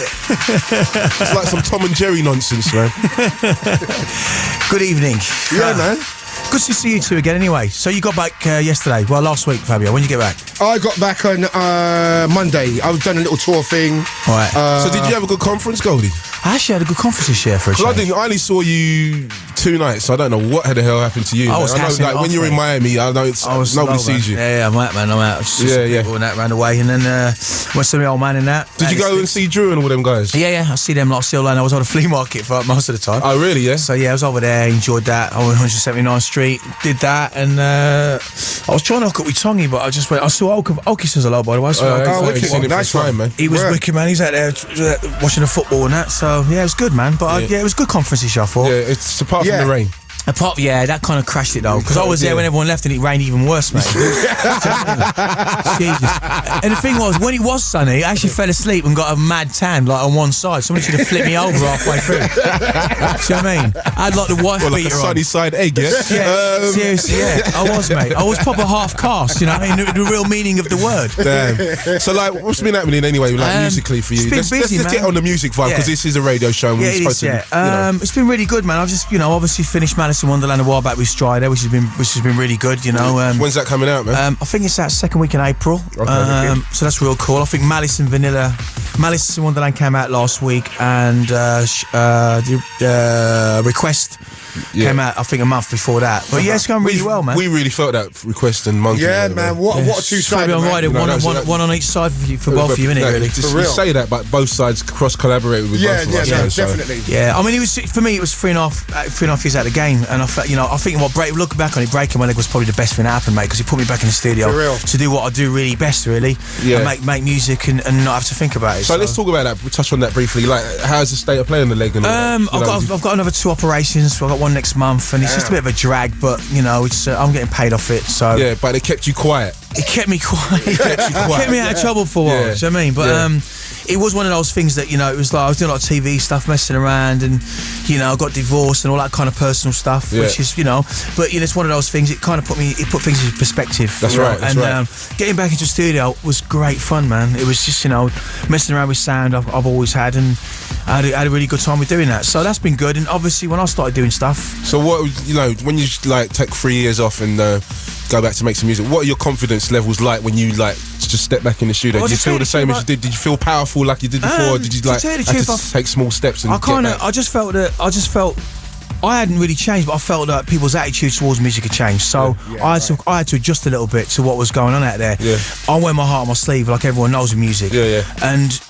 some Tom and Jerry nonsense, man. Good evening. Yeah, man. Good to see you two again anyway. So you got back yesterday, well last week, Fabio. When did you get back? I got back on Monday. I've done a little tour thing. All right. So did you have a good conference, Goldie? I actually had a good conference this year for a change. I only saw you 2 nights, so I don't know what the hell happened to you. I was man. I know, gassing like, it when off, you're in mate. Miami, nobody sees you. Yeah, I'm out, man. I'm out. Just Yeah. All that round the way, and then went to the old man in that. Did you go and see Drew and all them guys? Yeah. I see them lot still, and I was on a flea market for most of the time. Oh, really? Yeah. So yeah, I was over there, enjoyed that. I went 179th Street, did that, and I was trying to hook up with Tongy, but I just went. I saw Okison's a lot, by the way. wicked. Seen him Nice for time, one. man. He was Yeah. wicked, man. He's out there watching the football and that. So yeah, it was good, man. But it was a good conference this year, I thought. Yeah, it's apart from Yeah. the rain. That kind of crashed it though, because I was there when everyone left and it rained even worse, mate. Jesus. And the thing was, when it was sunny, I actually fell asleep and got a mad tan, like on one side. Someone should have flipped me over halfway through. Do you know what I mean? I had like the wife Well, like a beater sunny on. side egg, yeah? Yeah, seriously, yeah. I was, mate. I was proper half cast, you know what I mean? The real meaning of the word. Damn. So, like, what's been happening anyway, like, musically for you? it's been Let's busy, get man. on the music vibe, because this is a radio show. And Yeah, we're it supposed is, to, you know. It's been really good, man. I've just, obviously finished Malice in Wonderland a while back with Strider, which has been really good, When's that coming out, man? I think it's that second week in April. Okay. So that's real cool. I think Malice in Wonderland came out last week, and Request came out, I think, a month before that. But yeah, it's going really well, man. We really felt that Request and Monkey. Yeah, man. What a two-sided, Fabio man. Rider, one on each side for both of you, innit, really? Just, For real. you say that, but both sides cross-collaborated with both of us. Definitely. Yeah, I mean, it was 3.5 years out of the game, and I felt, I think looking back on it, breaking my leg was probably the best thing that happened, mate, because it put me back in the studio For real. to do what I do really best, really, Yeah. and make music and not have to think about it. So let's talk about that. We'll touch on that briefly. Like, how's the state of play on the leg? And all that? I've got another 2 operations. I've got one next month, and it's just a bit of a drag, but it's I'm getting paid off it. So Yeah, but they kept you quiet. it kept me quiet. It kept me out of trouble for a while. Yeah. Do you know what I mean? But Yeah. it was one of those things that it was like I was doing a lot of TV stuff, messing around, and I got divorced and all that kind of personal stuff, Yeah. which is but it's one of those things. It kind of put things in perspective. That's right, that's right. Getting back into the studio was great fun, man. It was just messing around with sound I've always had, and I had a really good time with doing that. So that's been good. And obviously when I started doing stuff, So what, when you like take 3 years off and go back to make some music, what are your confidence levels like when you like just step back in the studio? Well, Did you just feel say the the same truth, as you did? Did you feel powerful like you did before? Or did you to like tell you the have truth, to take small steps and I just felt I hadn't really changed, but I felt that people's attitude towards music had changed. So I had to adjust a little bit to what was going on out there. Yeah. I wear my heart on my sleeve, like everyone knows with music. Yeah. And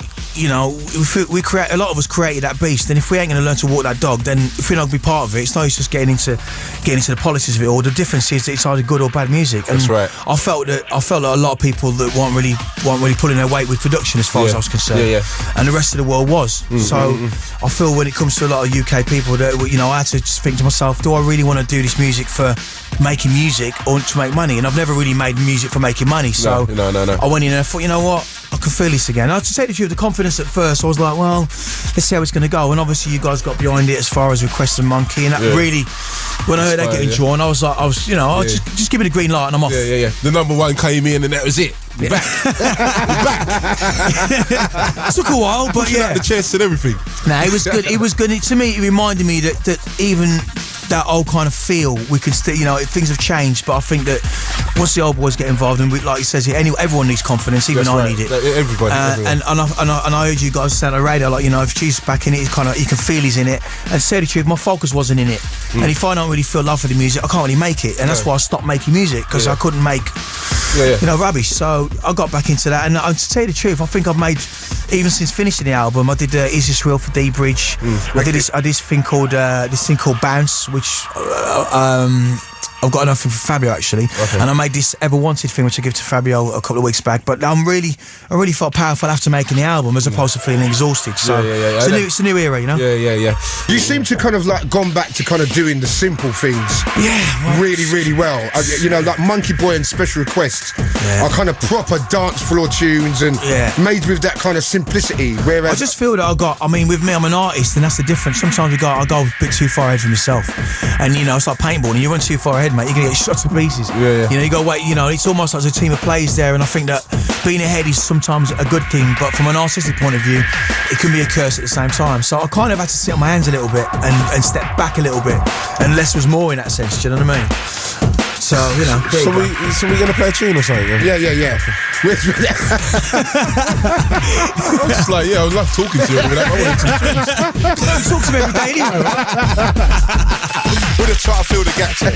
we create, a lot of us created that beast, and if we ain't going to learn to walk that dog, then if we're not going to be part of it, it's no use just getting into the politics of it all. The difference is that it's either good or bad music. And That's right. I felt that a lot of people that weren't really pulling their weight with production, as far as I was concerned. Yeah. And the rest of the world was. So I feel when it comes to a lot of UK people that I had to just think to myself, do I really want to do this music for making music or to make money? And I've never really made music for making money. So No. I went in and I thought, you know what, I can feel this again. And to tell the truth, the confidence at first, I was like, well, let's see how it's going to go. And obviously you guys got behind it as far as Request and Monkey, and that really, when I heard that getting drawn, I was like, just give me the green light and I'm off. Yeah. The number one came in and that was it. We're back. It took a while, but yeah. The chest and everything. No, it was good. It was good. To me, it reminded me that even that old kind of feel, we could still, things have changed, but I think that once the old boys get involved, and like he says here, everyone needs confidence, even I need it. Everybody. And I heard you guys say on the radio, like, if she's back in it, you can feel he's in it. And to say the truth, my focus wasn't in it. And if I don't really feel love for the music, I can't really make it. And that's why I stopped making music, because I couldn't make rubbish. So I got back into that. And to tell you the truth, I think I've made, even since finishing the album, I did Is This Real for D-Bridge. I did this thing called Bounce, which I've got enough for Fabio actually, and I made this Ever Wanted thing, which I gave to Fabio a couple of weeks back. But I really felt powerful after making the album, as opposed to feeling exhausted. So it's a new era, Yeah. You seem to kind of like gone back to kind of doing the simple things. Really well. Like Monkey Boy and Special Request are kind of proper dance floor tunes and made with that kind of simplicity. Whereas I just feel that with me, I'm an artist, and that's the difference. Sometimes I go a bit too far ahead for myself, and it's like paintball, and you run too far ahead, mate, you're going to get shot to pieces. Yeah. You know, you got to wait, you know, it's almost like there's a team of players there, and I think that being ahead is sometimes a good thing, but from an artistic point of view, it can be a curse at the same time. So I kind of had to sit on my hands a little bit and step back a little bit, and less was more in that sense, do you know what I mean? So, you know. So we're going to play a tune or something? Yeah. I was just like, I love talking to you. I wanted to talk to me every day anyway, right? We're just trying to fill the gaps here.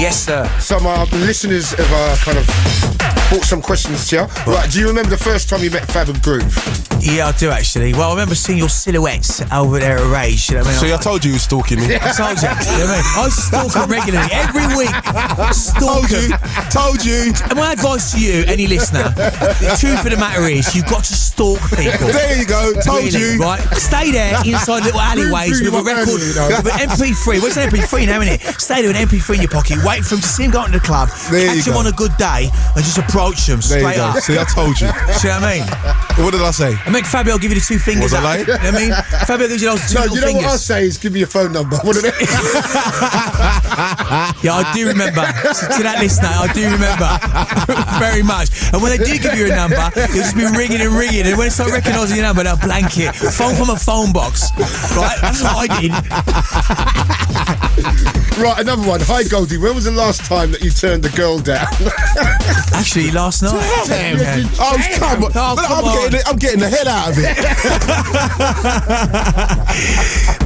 Yes, sir. Some listeners have kind of brought some questions to you. Right, do you remember the first time you met Fabio Groove? Yeah, I do actually. Well, I remember seeing your silhouettes over there at Rage. You know what I mean? So I told you he was stalking me. I told you. You know what I mean? I stalk him regularly, every week. Stalk him. Told you. And my advice to you, any listener, the truth of the matter is, you've got to stalk people. There you go. Told really, you. Right? Stay there inside little alleyways with a record, with an MP3. Where's an MP3 now, isn't it? Stay there with an MP3 in your pocket. Wait for him to see him go into the club. Catch him on a good day and just approach him straight up. See, I told you. See what I mean? What did I say? I make Fabio give you the two fingers up. You know what I mean? Fabio gives you those two little fingers. What I'll say is give me your phone number. What are they? Yeah, I do remember. To that listener, I do remember very much. And when they do give you a number, you'll just be ringing and ringing. And when they start recognising your number, they'll blank it. Phone from a phone box. Right? That's what I did. Right, another one. Hi, Goldie. When was the last time that you turned a girl down? Actually, last night. Damn, man. Oh, come on. Oh, come on. I'm getting the head out of it.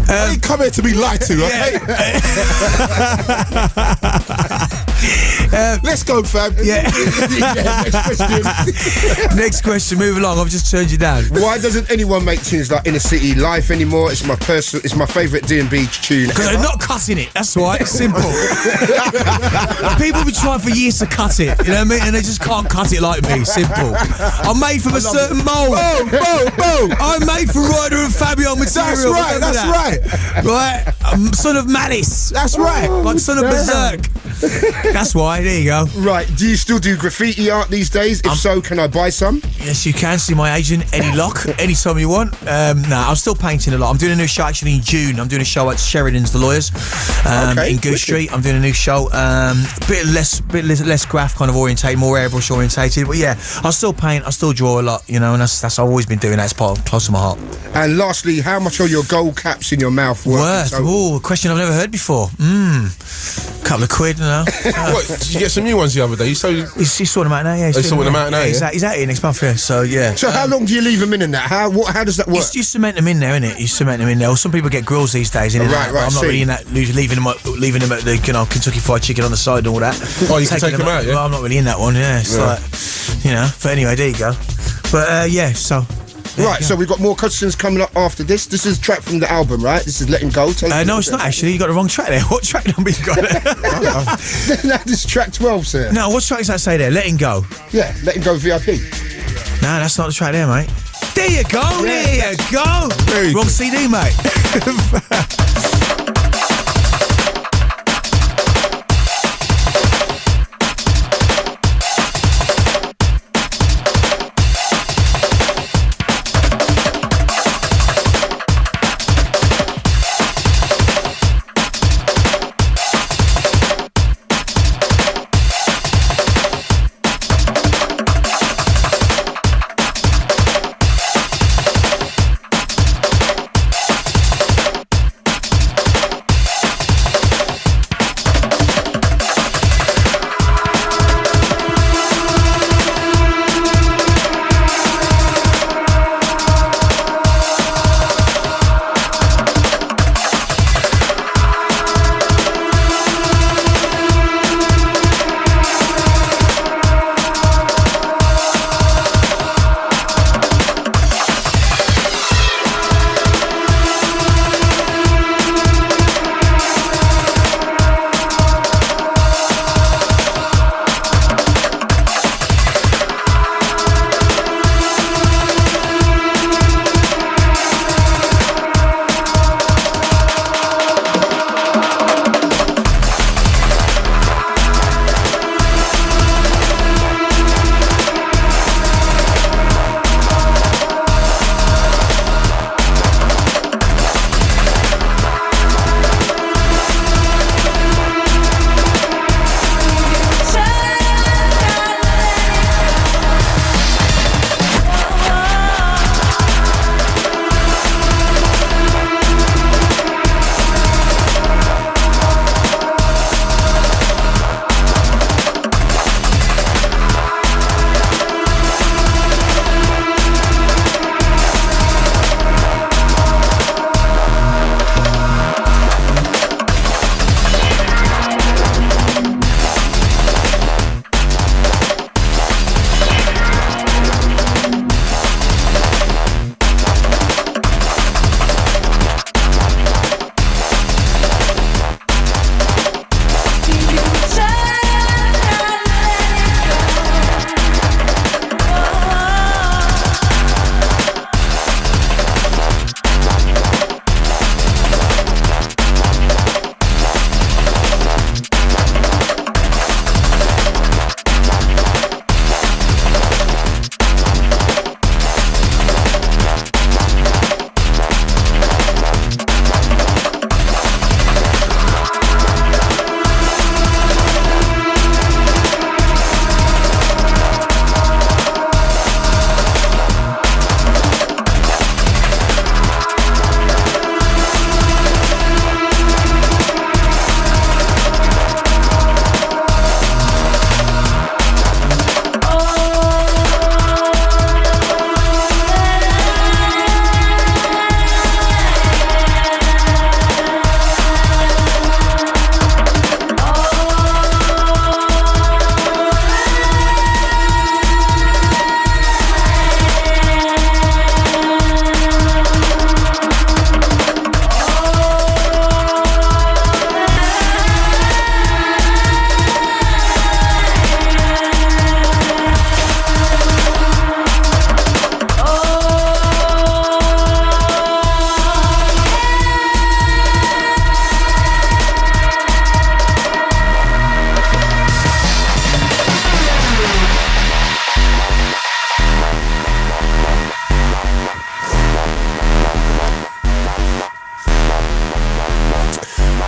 I ain't come here to be lied to, okay? Yeah. Let's go, Fab. Yeah. Next question. Next question. Move along. I've just turned you down. Why doesn't anyone make tunes like Inner City Life anymore? It's my favourite D&B tune. Because they're not cutting it. That's why. It's simple. People have been trying for years to cut it. You know what I mean? And they just can't cut it like me. Simple. I'm made from a certain mould. I'm made from Ryder and Fabio material. That's right. Right? I'm son of Malice. That's right. Like son of Berserk. That's why. There you go. Right. Do you still do graffiti art these days? If so, can I buy some? Yes, you can. See my agent, Eddie Locke, anytime you want. I'm still painting a lot. I'm doing a new show actually in June. I'm doing a show at Sheridan's The Lawyers in Goose Street. I'm doing a new show. Bit less graph kind of orientated, more airbrush orientated. But yeah, I still paint. I still draw a lot. You know, and that's I've always been doing that. It's close to my heart. And lastly, how much are your gold caps in your mouth worth? Oh, a question I've never heard before. Couple of quid, you know. What, did you get some new ones the other day? He's sorting them out now, yeah. He's sorting them out now, yeah? He's out here next month, yeah. So, yeah. So how long do you leave them in that? How does that work? You cement them in there, innit? You cement them in there. Well, some people get grills these days, innit? Right, I'm not really in that, leaving them at the Kentucky Fried Chicken on the side and all that. Oh, you can take them out, yeah? Well, I'm not really in that one, yeah. It's like, you know. But anyway, there you go. But, yeah, so... Right, so we've got more questions coming up after this. This is a track from the album, right? This is Letting Go. No, it's not actually. You got the wrong track there. What track number you got there? No, this is track 12, sir. No, what track does that say there? Letting Go. Yeah, Letting Go VIP. No, that's not the track there, mate. There you go. There you go. Wrong CD, mate.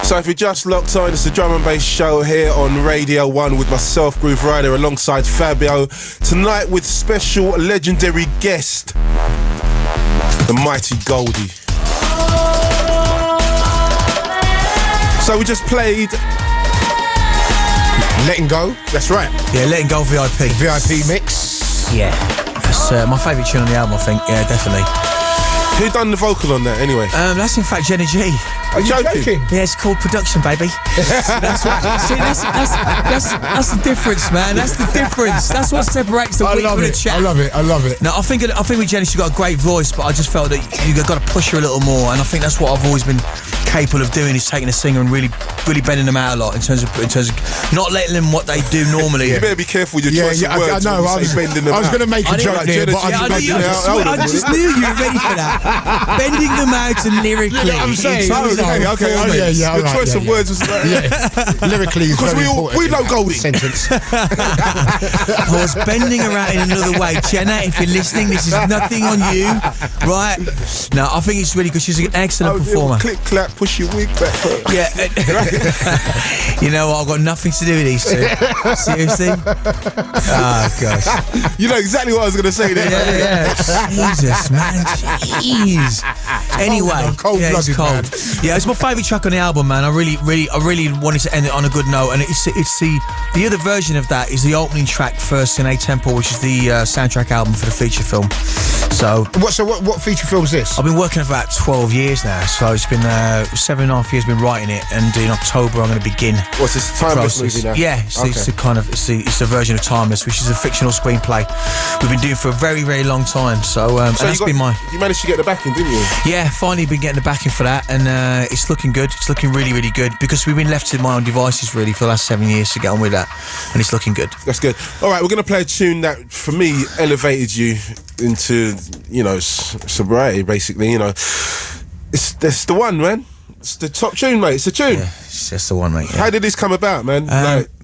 So if you're just locked on, it's the Drum and Bass show here on Radio 1 with myself, Grooverider, alongside Fabio. Tonight with special legendary guest, the mighty Goldie. So we just played Letting Go. That's right. Yeah, Letting Go VIP. VIP mix. Yeah. That's my favourite tune on the album, I think. Yeah, definitely. Who done the vocal on that anyway? That's in fact Jenny G. Are you joking? Yeah, it's called production, baby. That's what. See, that's the difference, man. That's the difference. That's what separates the wheat from the chaff. I love it. No, I think with Jenny, she's got a great voice, but I just felt that you've got to push her a little more, and I think that's what I've always been capable of doing, is taking a singer and really bending them out a lot in terms of not letting them what they do normally. You better be careful with your choice of words. I know. I was going to make a joke there, but I just knew you were ready for that. Bending them out and lyrically. You know what I'm saying? Okay. Your choice of words was lyrically is because we know Goldie. Sentence. I was bending around in another way. Jenna, if you're listening, this is nothing on you, right? No, I think it's really good. She's an excellent performer. Click, clap, push your wig back. Yeah. You know what? I've got nothing to do with these two. Seriously? Oh, gosh. You know exactly what I was going to say there. Yeah. Jesus, man. Jeez. Anyway, it's cold. Yeah, it's my favourite track on the album, man. I really wanted to end it on a good note, and it's the other version of that is the opening track first in A Temple, which is the soundtrack album for the feature film. So what feature film is this? I've been working for about 12 years now, so it's been 7.5 years been writing it, and in October I'm going to begin. What's this, Timeless movie now? Yeah, it's a version of Timeless, which is a fictional screenplay we've been doing for a very, very long time. So that's been you managed to get the backing, didn't you? Yeah, finally been getting the backing for that, and it's looking good. It's looking really, really good, because we've been left to my own devices really for the last 7 years to get on with that, and it's looking good. That's good. All right, we're going to play a tune that, for me, elevated you into, sobriety, basically. It's the one, man. It's the top tune, mate. It's the tune. Yeah, it's just the one, mate. Yeah. How did this come about, man?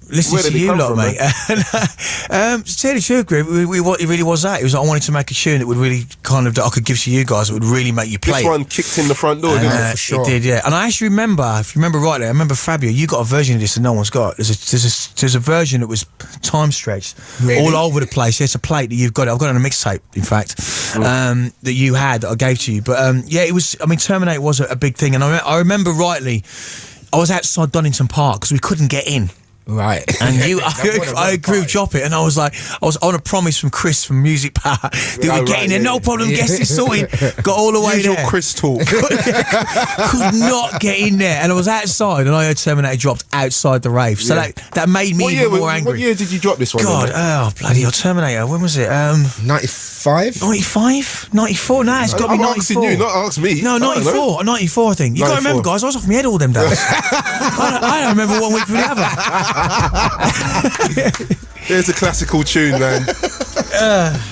Listen to you lot, mate. To tell you the truth, Greg, what it really was that. It was I wanted to make a tune that would really that I could give to you guys that would really make you play. This one kicked in the front door, didn't it? For sure. It did, yeah. And I actually remember, if you remember rightly, I remember Fabio, you got a version of this that no one's got. There's a version that was time stretched all over the place. There's a plate that you've got. I've got it on a mixtape, in fact, that you had that I gave to you. But it was. I mean, Terminator was a big thing, and I remember rightly, I was outside Donington Park because we couldn't get in. Right. And I agree with Drop It, and I was on a promise from Chris from Music Power that we'd get in there, no problem, guest is sorted. Got all the way there. Your Chris talk. Could not get in there, and I was outside, and I heard Terminator dropped outside the rave, so that made me even more angry. What year did you drop this one? God, bloody hell, Terminator, when was it? 95? 95? 94? No, it's got to be 94. I'm asking you, not ask me. No, 94, 94 I think. You got to remember, guys, I was off my head all them days. I don't remember one week from the other. There's a classical tune, man.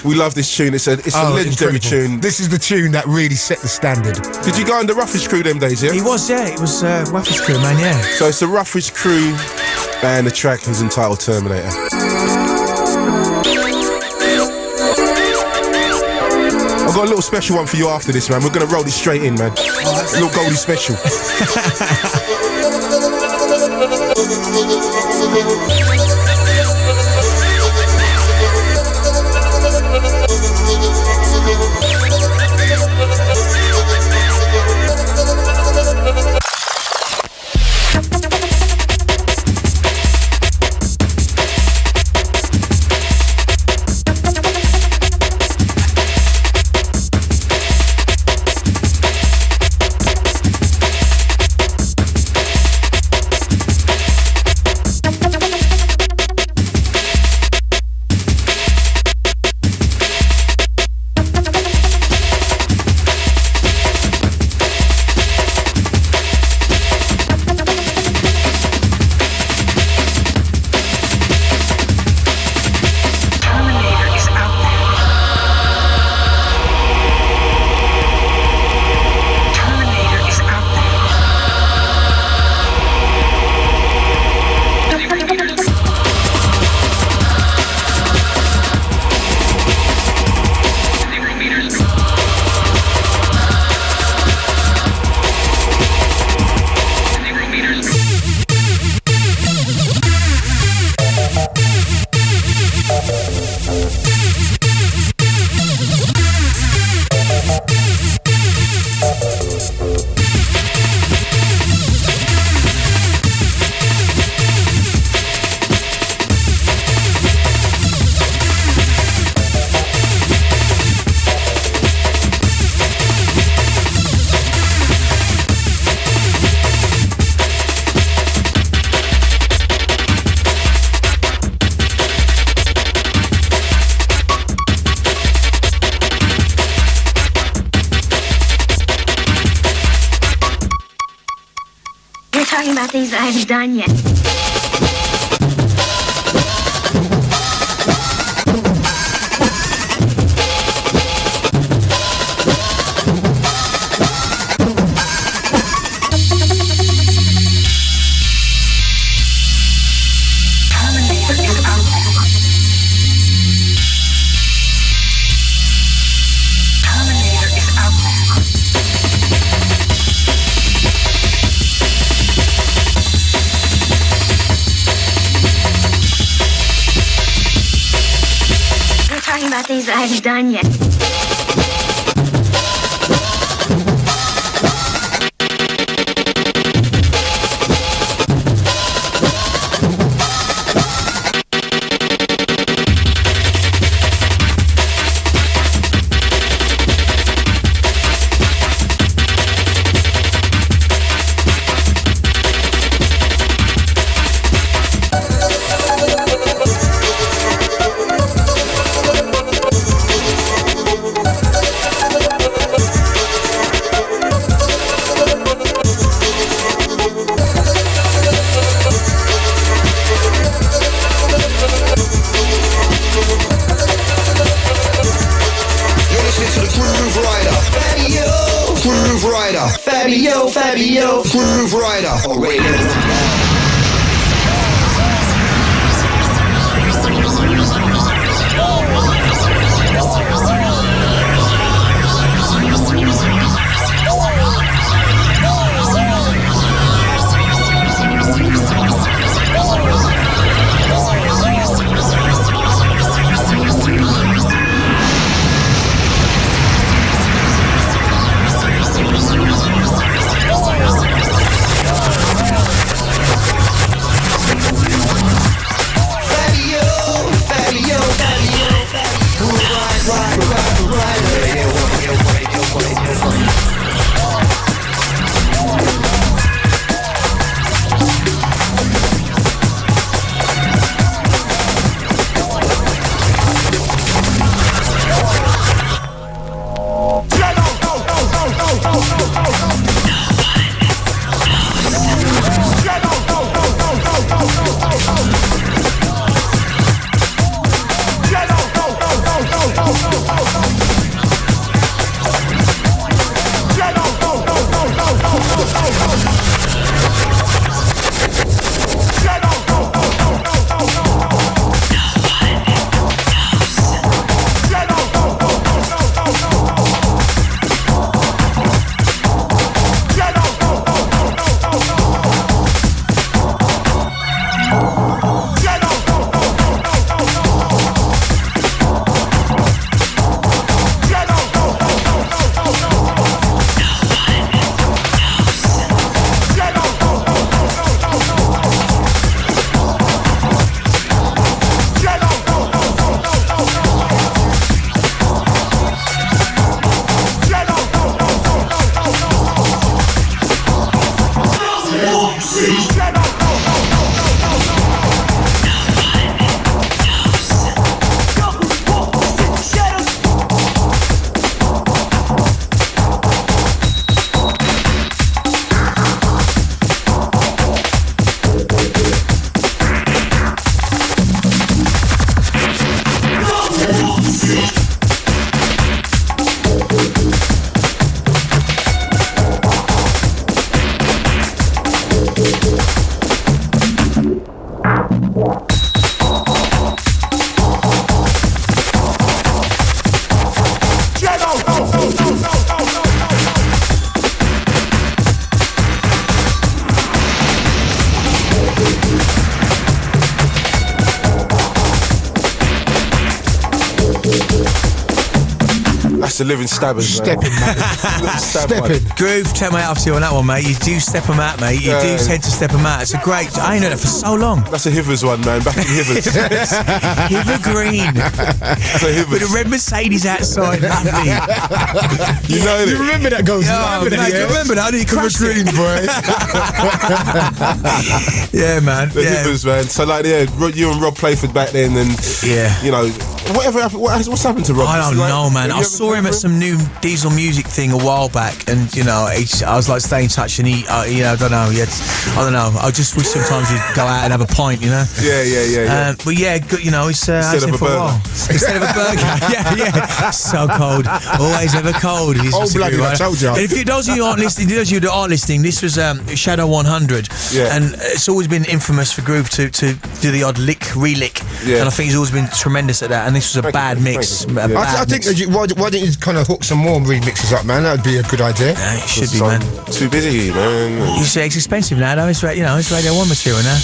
We love this tune. It's a legendary tune. This is the tune that really set the standard. Did you go in the Rufige crew them days, yeah? It was Rufige crew, man, yeah. So it's the Rufige crew, and the track is entitled Terminator. I've got a little special one for you after this, man. We're going to roll this straight in, man. A little Goldie special. talking about things that I haven't done yet. Things that I haven't done yet. Fabio Grooverider on Radio. The living stabbers, stepping, man. Stepping. Groove, take my hat off to you on that one, mate. You do step them out, mate. You do tend to step them out. It's a great. I ain't heard that for so long. That's a Hivers one, man. Back in Hivers. Hiver Green. That's a Hivers. With a red Mercedes outside. Lovely. You know You remember that, Goldie? Oh, mate, you remember that? You crushed Green, boy. Yeah, man. The Hivers, man. So, like, yeah, you and Rob Playford back then, and, you know, What's happened to Rob? I don't know, man. I saw him at some new Diesel music thing a while back, and I was like staying in touch, and he, I don't know. I don't know. I just wish sometimes he'd go out and have a pint, Yeah. But yeah, good, he's instead of a burger. Instead of a burger. Yeah. So cold. Always ever cold. He's old blooded, I told you. And if those of you aren't listening, those of you that aren't listening, this was Shadow 100, and it's always been infamous for Groove to do the odd relick, and I think he's always been tremendous at that. And this was a bad mix. I think why don't you kind of hook some more remixes up, man? That would be a good idea. Yeah, it should be, man. Too busy, man. You say it's expensive now, though. It's it's Radio 1 material now.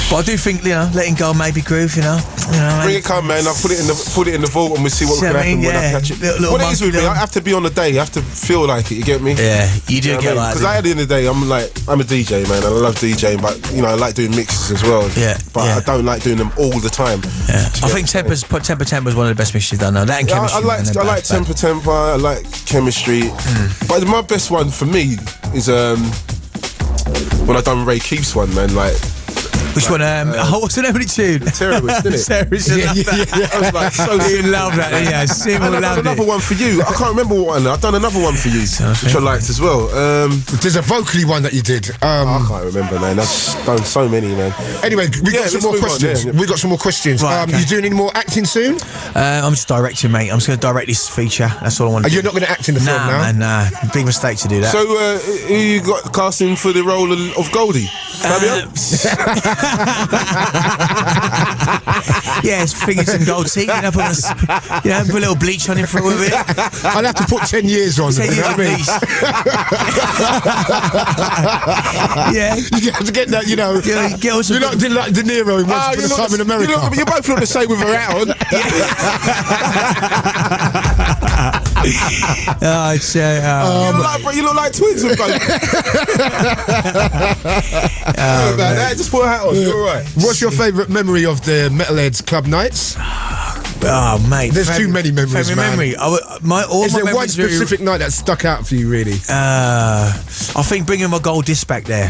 But I do think letting go maybe Groove. Bring it, come, man. I'll put it in the vault, and we'll see what can happen when I catch it. What it is with me, I have to be on the day. I have to feel like it. You get me? Yeah, you do get like. Because at the end of the day, I'm a DJ, man. And I love DJing, but I like doing mixes as well. Yeah. But I don't like doing them all the time. Yeah. I think Temper was one of the best mixes you've done now. That and Chemistry. I like Temper. I like Chemistry. But my best one for me is when I done Ray Keefe's one, man. Which one? What's the name of the tune? Terrorist, isn't it? Terrorist. I was like, so you love that, yeah. Simple, I've done another one for you. I can't remember what one. I've done another one for you, which I liked as well. There's a vocally one that you did. I can't remember, man. I've done so many, man. Anyway, we got some more questions. We got some more questions. Right, okay. You doing any more acting soon? I'm just directing, mate. I'm just going to direct this feature. That's all I want to do. You're not going to act in the film now? Man, nah. Big mistake to do that. So, who you got casting for the role of Goldie? Fabio? Yes, fingers and gold teeth. Put a little bleach on him for a bit. I'd have to put 10 years on. 10 years, please. Yeah. You have to get that, You're not like De Niro in Once Upon a Time in America. You both look the same with her out on. You look like twins with both. Just put a hat on. You're all right. What's your favourite memory of the Metalheadz club nights? Oh, mate. There's too many memories, man. Memory. Is there one specific night that stuck out for you, really? I think bringing my gold disc back there,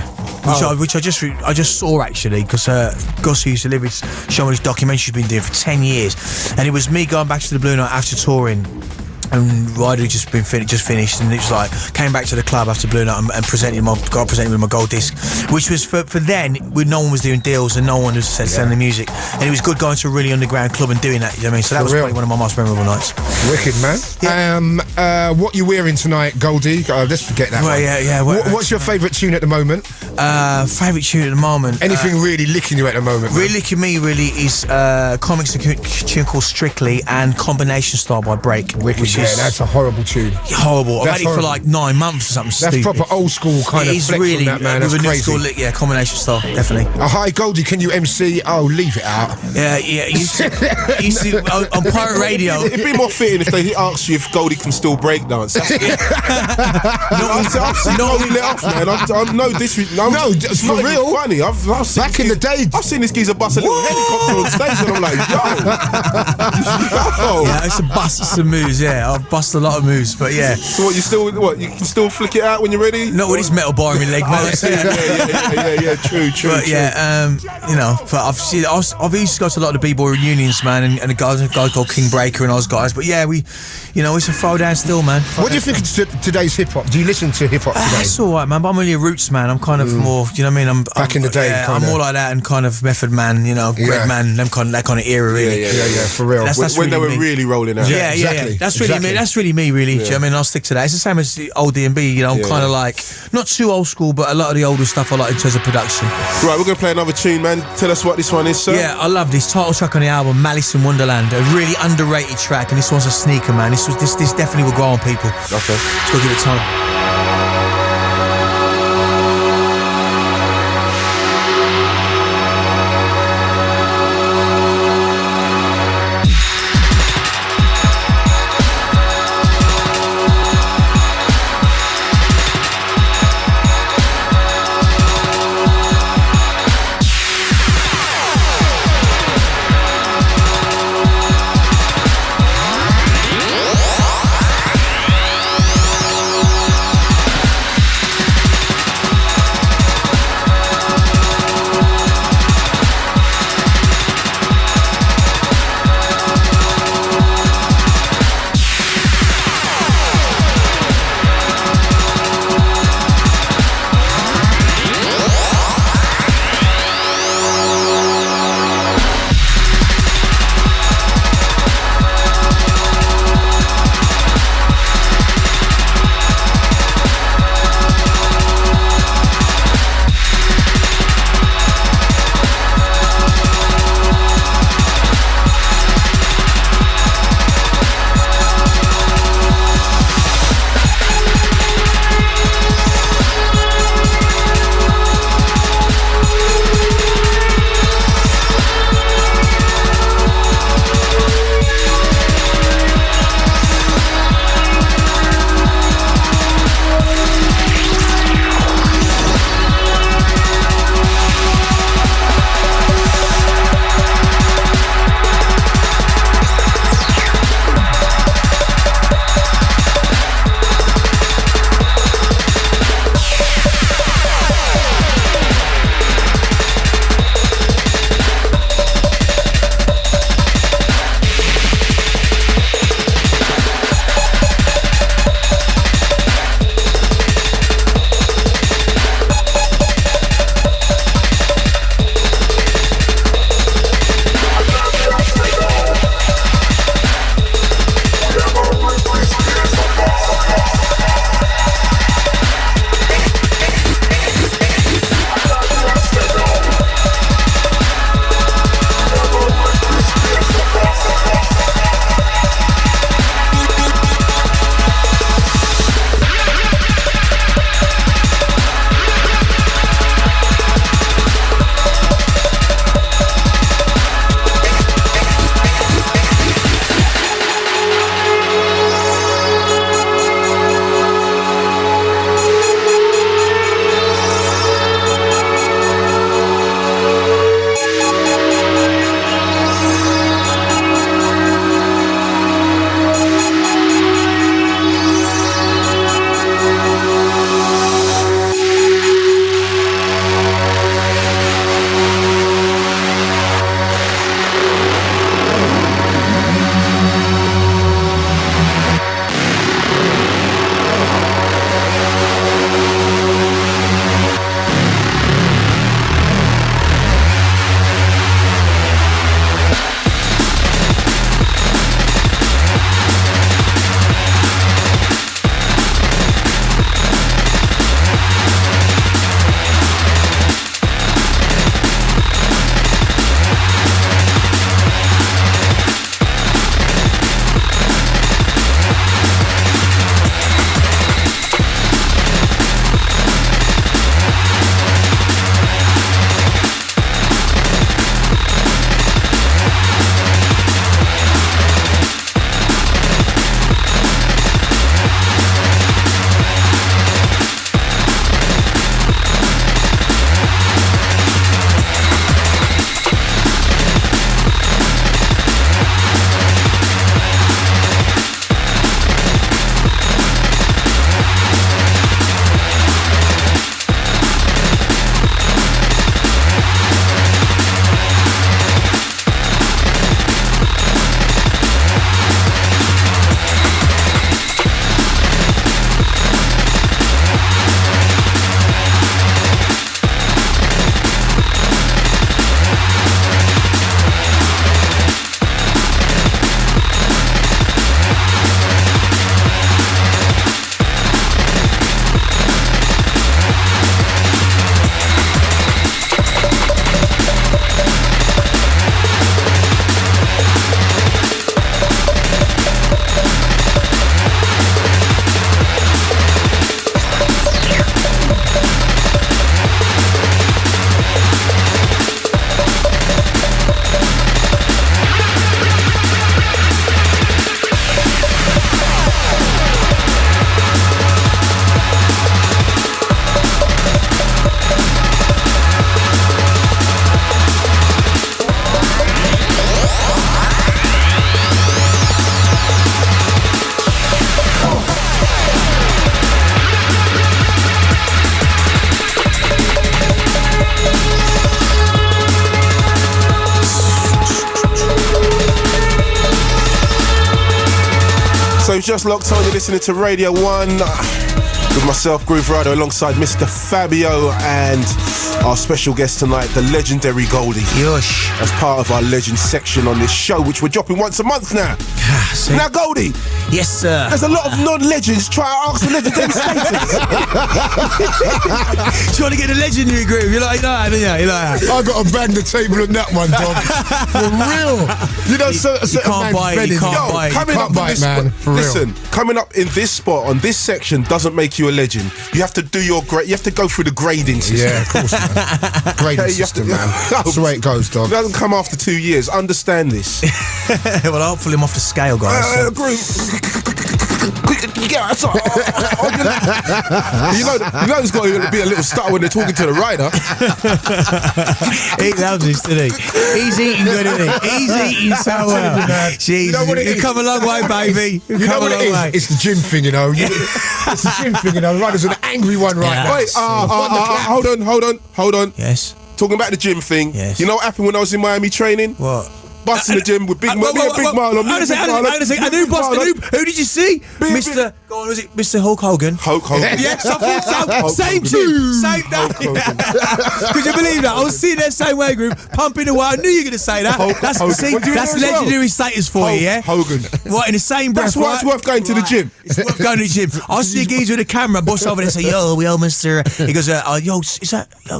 which I just saw, actually, because Gus, who used to live with, showing his documentary he's been doing for 10 years, and it was me going back to the Blue Night after touring. And Ryder had just finished, and it was like came back to the club after Blue Night and presented with my gold disc, which was for then when no one was doing deals and no one was selling the music, and it was good going to a really underground club and doing that. You know what I mean? So that was probably one of my most memorable nights. Wicked, man. Yeah. What you wearing tonight, Goldie? Let's forget that. Well, one. What's your favourite tune at the moment? Favourite tune at the moment? Anything really licking you at the moment? Really licking me really is Commix, a tune called Strictly, and Combination Style by Break. Wicked. Yeah, that's a horrible tune. Horrible. I've had it for like 9 months or something. That's stupid. proper old school kind of flex really, on that, man. That's That's crazy. School, Combination Style, definitely. Hi, Goldie, can you MC? Oh, leave it out. Yeah. You see, on Pirate Radio. It'd be more fitting if they asked you if Goldie can still break dance. I've seen Goldie let off, man. I'm no disrespect. No, it's for real. Funny. I've seen back in the day. I've seen this geezer bust a little helicopter on stage, and I'm like, yo. Yeah, I used to bust some moves. Yeah, I've busted a lot of moves, but yeah. So what? You can still flick it out when you're ready? Not with this metal bar in my leg, mate. Yeah. True. But yeah, but I've used to go to a lot of the b-boy reunions, man, and a guy called King Breaker and those guys. But yeah, it's a throwdown still, man. What do you think of today's hip hop? Do you listen to hip hop today? It's all right, man. But I'm really a roots man. I'm kind of more, you know what I mean? I'm back in the day. Yeah, I'm more like that and kind of Method Man, Red Man, that kind of era, really. Yeah, for real. That's really when they were me. Really rolling out. Yeah, exactly. Yeah. That's really me. That's really me, really. Yeah. Do you know what I mean? I'll stick to that. It's the same as the old D&B. I'm kind of like not too old school, but a lot of the older stuff I like in terms of production. Right, we're gonna play another tune, man. Tell us what this one is, sir. Yeah, I love this title track on the album, Malice in Wonderland. A really underrated track, and this one's a sneaker, man. This definitely will grow on people. Okay, let's go give it time. just locked on, you're listening to Radio 1 with myself, Grooverider, alongside Mr. Fabio and our special guest tonight, the legendary Goldie. Yosh. As part of our legend section on this show, which we're dropping once a month now. Now, Goldie. Yes, sir. There's a lot of non-legends try to ask for legendary status. Trying to get a legendary groove. You like that, don't you? You like that? I got to bang the table on that one, dog. For real. You know, you can't buy it. You can't buy it. Coming up buy this it, man. For real. Listen, coming up in this spot on this section doesn't make you a legend. You have to do your you have to go through the grading system. Yeah, of course, man. Grading system, man. That's the way it goes, dog. It doesn't come after 2 years. Understand this. Well, hopefully I'm off the scale, guys. You know there's got to be a little stutter when they're talking to the rider. He loves this, doesn't he? He's eating good, isn't he? He's eating so well. Jeez, You know what it you've is? come a long way, baby. You've You know come what a it long is? way. It's the gym thing, you know. It's the gym thing, you know. Rider's an angry one right now. Wait, hold on. Yes. Talking about the gym thing. Yes. You know what happened when I was in Miami training? What? Busting the gym with Big Marlon. Who did you see? Mr. Go on, was it Mr. Hulk Hogan? Hulk Hogan. Yes, I thought so. Same tune. Same that. Could you believe that? I was sitting there same way, group, pumping away. I knew you were going to say that. That's legendary status for you, yeah? Hogan. What, in the same breath? That's why it's worth going to the gym. It's worth going to the gym. I see a geezer with a camera, bust over there and say, yo, Mr. He goes, yo,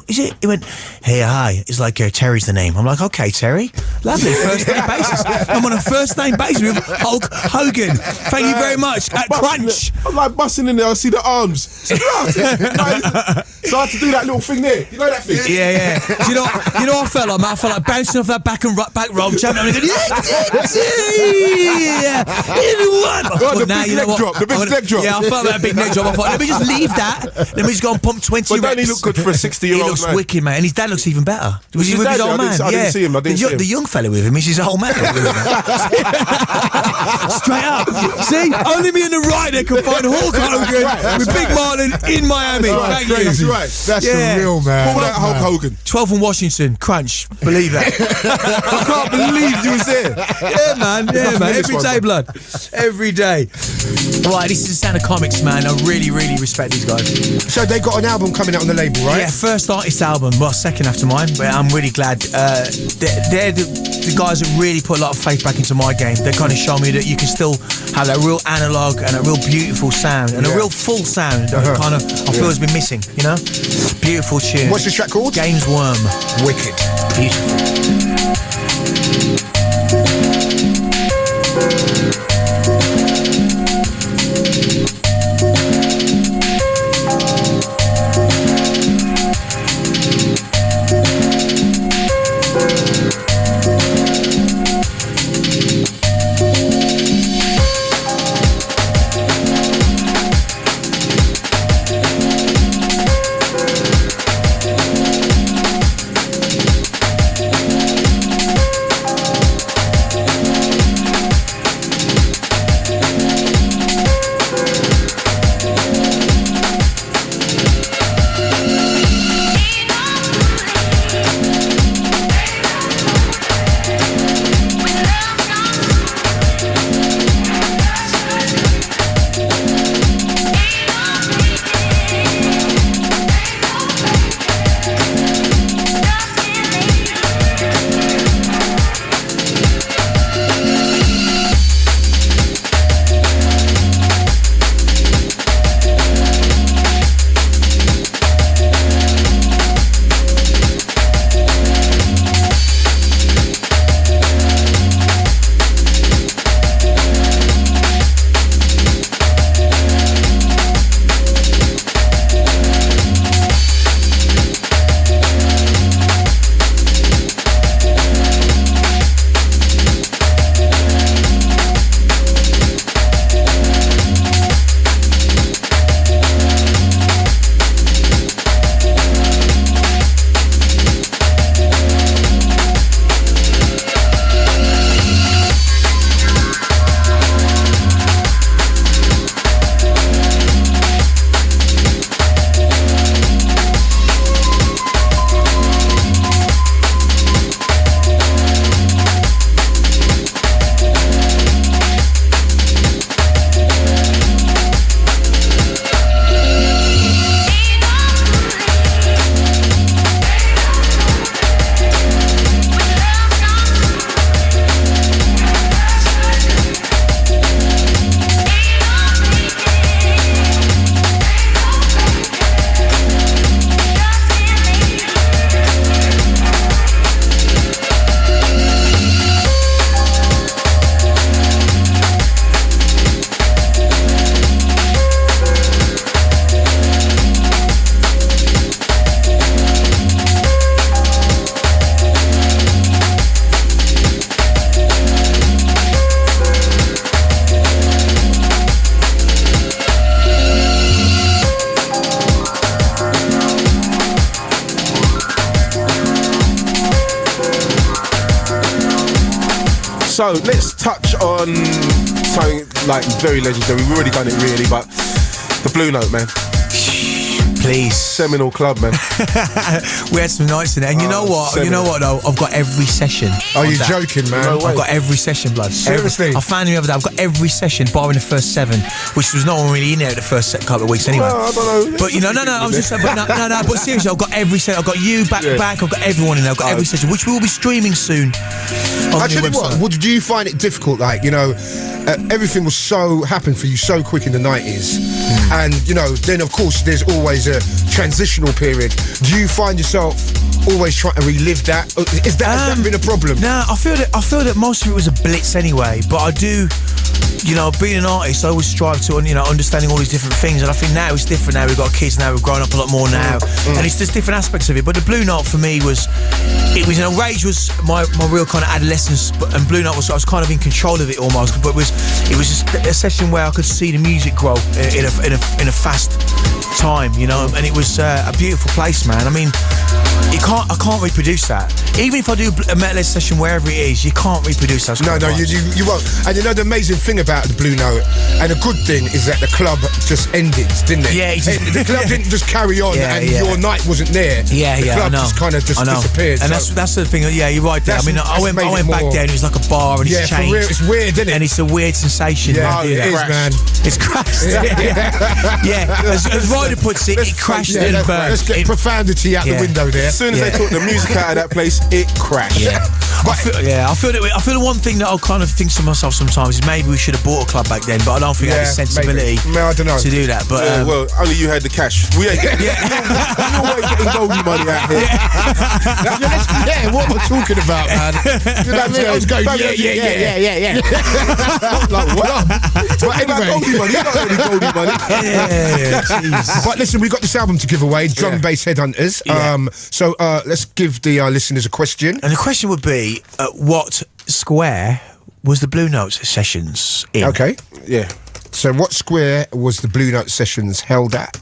is it? He went, hey, hi. It's like, Terry's the name. I'm like, okay, Terry. Lovely. First name basis. I'm on a first name basis with Hulk Hogan. Thank you very much. At Crunch. I'm like busting in there, I see the arms. So I had to do that little thing there. You know that thing? Yeah. You know what I felt like, man? I felt like bouncing off that back roll, jumping on and going, The big leg drop. Yeah, I felt that big neck drop. I thought, let me just leave that. Let me just go and pump 20 reps. But don't he look good for a 60-year-old man? He looks wicked, man. And his dad looks even better. Was he with his old man? I didn't see him. The young fella with him is his old man. Straight up. See? Only me and the rider can find Hulk Hogan with Big Marlon in Miami. That's crazy. That's the real man. Call that Hulk Hogan. 12 and Washington, Crunch. Believe that. I can't believe you was there. Yeah, man. Every day, blood. Every day. Right, this is the sound of Commix, man. I really, really respect these guys. So they got an album coming out on the label, right? Yeah, first artist album. Well, second after mine. But I'm really glad. They're the guys that really put a lot of faith back into my game. They kind of show me that you can still have that real analog and a real beautiful sound and a real full sound that kind of I feel has been missing, you know? Beautiful tune. What's the track called? Games Worm. Wicked. Beautiful. So let's touch on something like very legendary. We've already done it really, but the Blue Note, man. Please. Seminole Club, man. We had some nights in there. And you know what? Seminole. You know what, though? I've got every session. Are you joking, man? No way. I've got every session, blood. Seriously? I found him the other day. I've got every session, barring the first 7, which was not really in there the first couple of weeks anyway. Well, I don't know. But I was just saying, but no, but seriously, I've got every session. I've got you back to back. I've got everyone in there. I've got every session, which we will be streaming soon. I tell you what, did you find it difficult? Like, everything was happened for you so quick in the 90s. And, then of course there's always a transitional period. Do you find yourself always trying to relive that? Has that been a problem? No, I feel that most of it was a blitz anyway, but I do, being an artist, I always strive to, understanding all these different things, and I think now it's different. Now we've got kids, now we've grown up a lot more now, and it's just different aspects of it. But the Blue Note for me was Rage was my real kind of adolescence, and Blue Note I was kind of in control of it almost, but it was just a session where I could see the music grow in a fast time, and it was a beautiful place, man. I mean, I can't reproduce that. Even if I do a Metalheadz session wherever it is, you can't reproduce that. No, you won't. And the amazing thing about the Blue Note, and the good thing is that the club just ended, didn't it? Yeah, the club didn't just carry on, your night wasn't there. Yeah, the club just kind of disappeared. And that's the thing. Yeah, you're right there. I mean, I went back there and it was like a bar and it's changed. For real, it's weird, isn't it? And it's a weird sensation. Yeah, it is, man. It's crashed. As Ryder puts it, it crashed and burned. Let's get profundity out the window there. As soon as they took the music out of that place, it crashed. Yeah. I feel the one thing that I'll kind of think to myself sometimes is maybe we should have bought a club back then, but I don't think I had the sensibility I don't know. to do that. But well, only you had the cash. We ain't getting Goldie money out here. What am I talking about, man? I was going, yeah. Like, what? But anyway, Goldie money. You got any Goldie money? Yeah. But listen, we've got this album to give away, Drum and Bass Headhunters. So let's give the listeners a question. And the question would be, what square was the Blue Note sessions in? Okay. Yeah. So what square was the Blue Note sessions held at?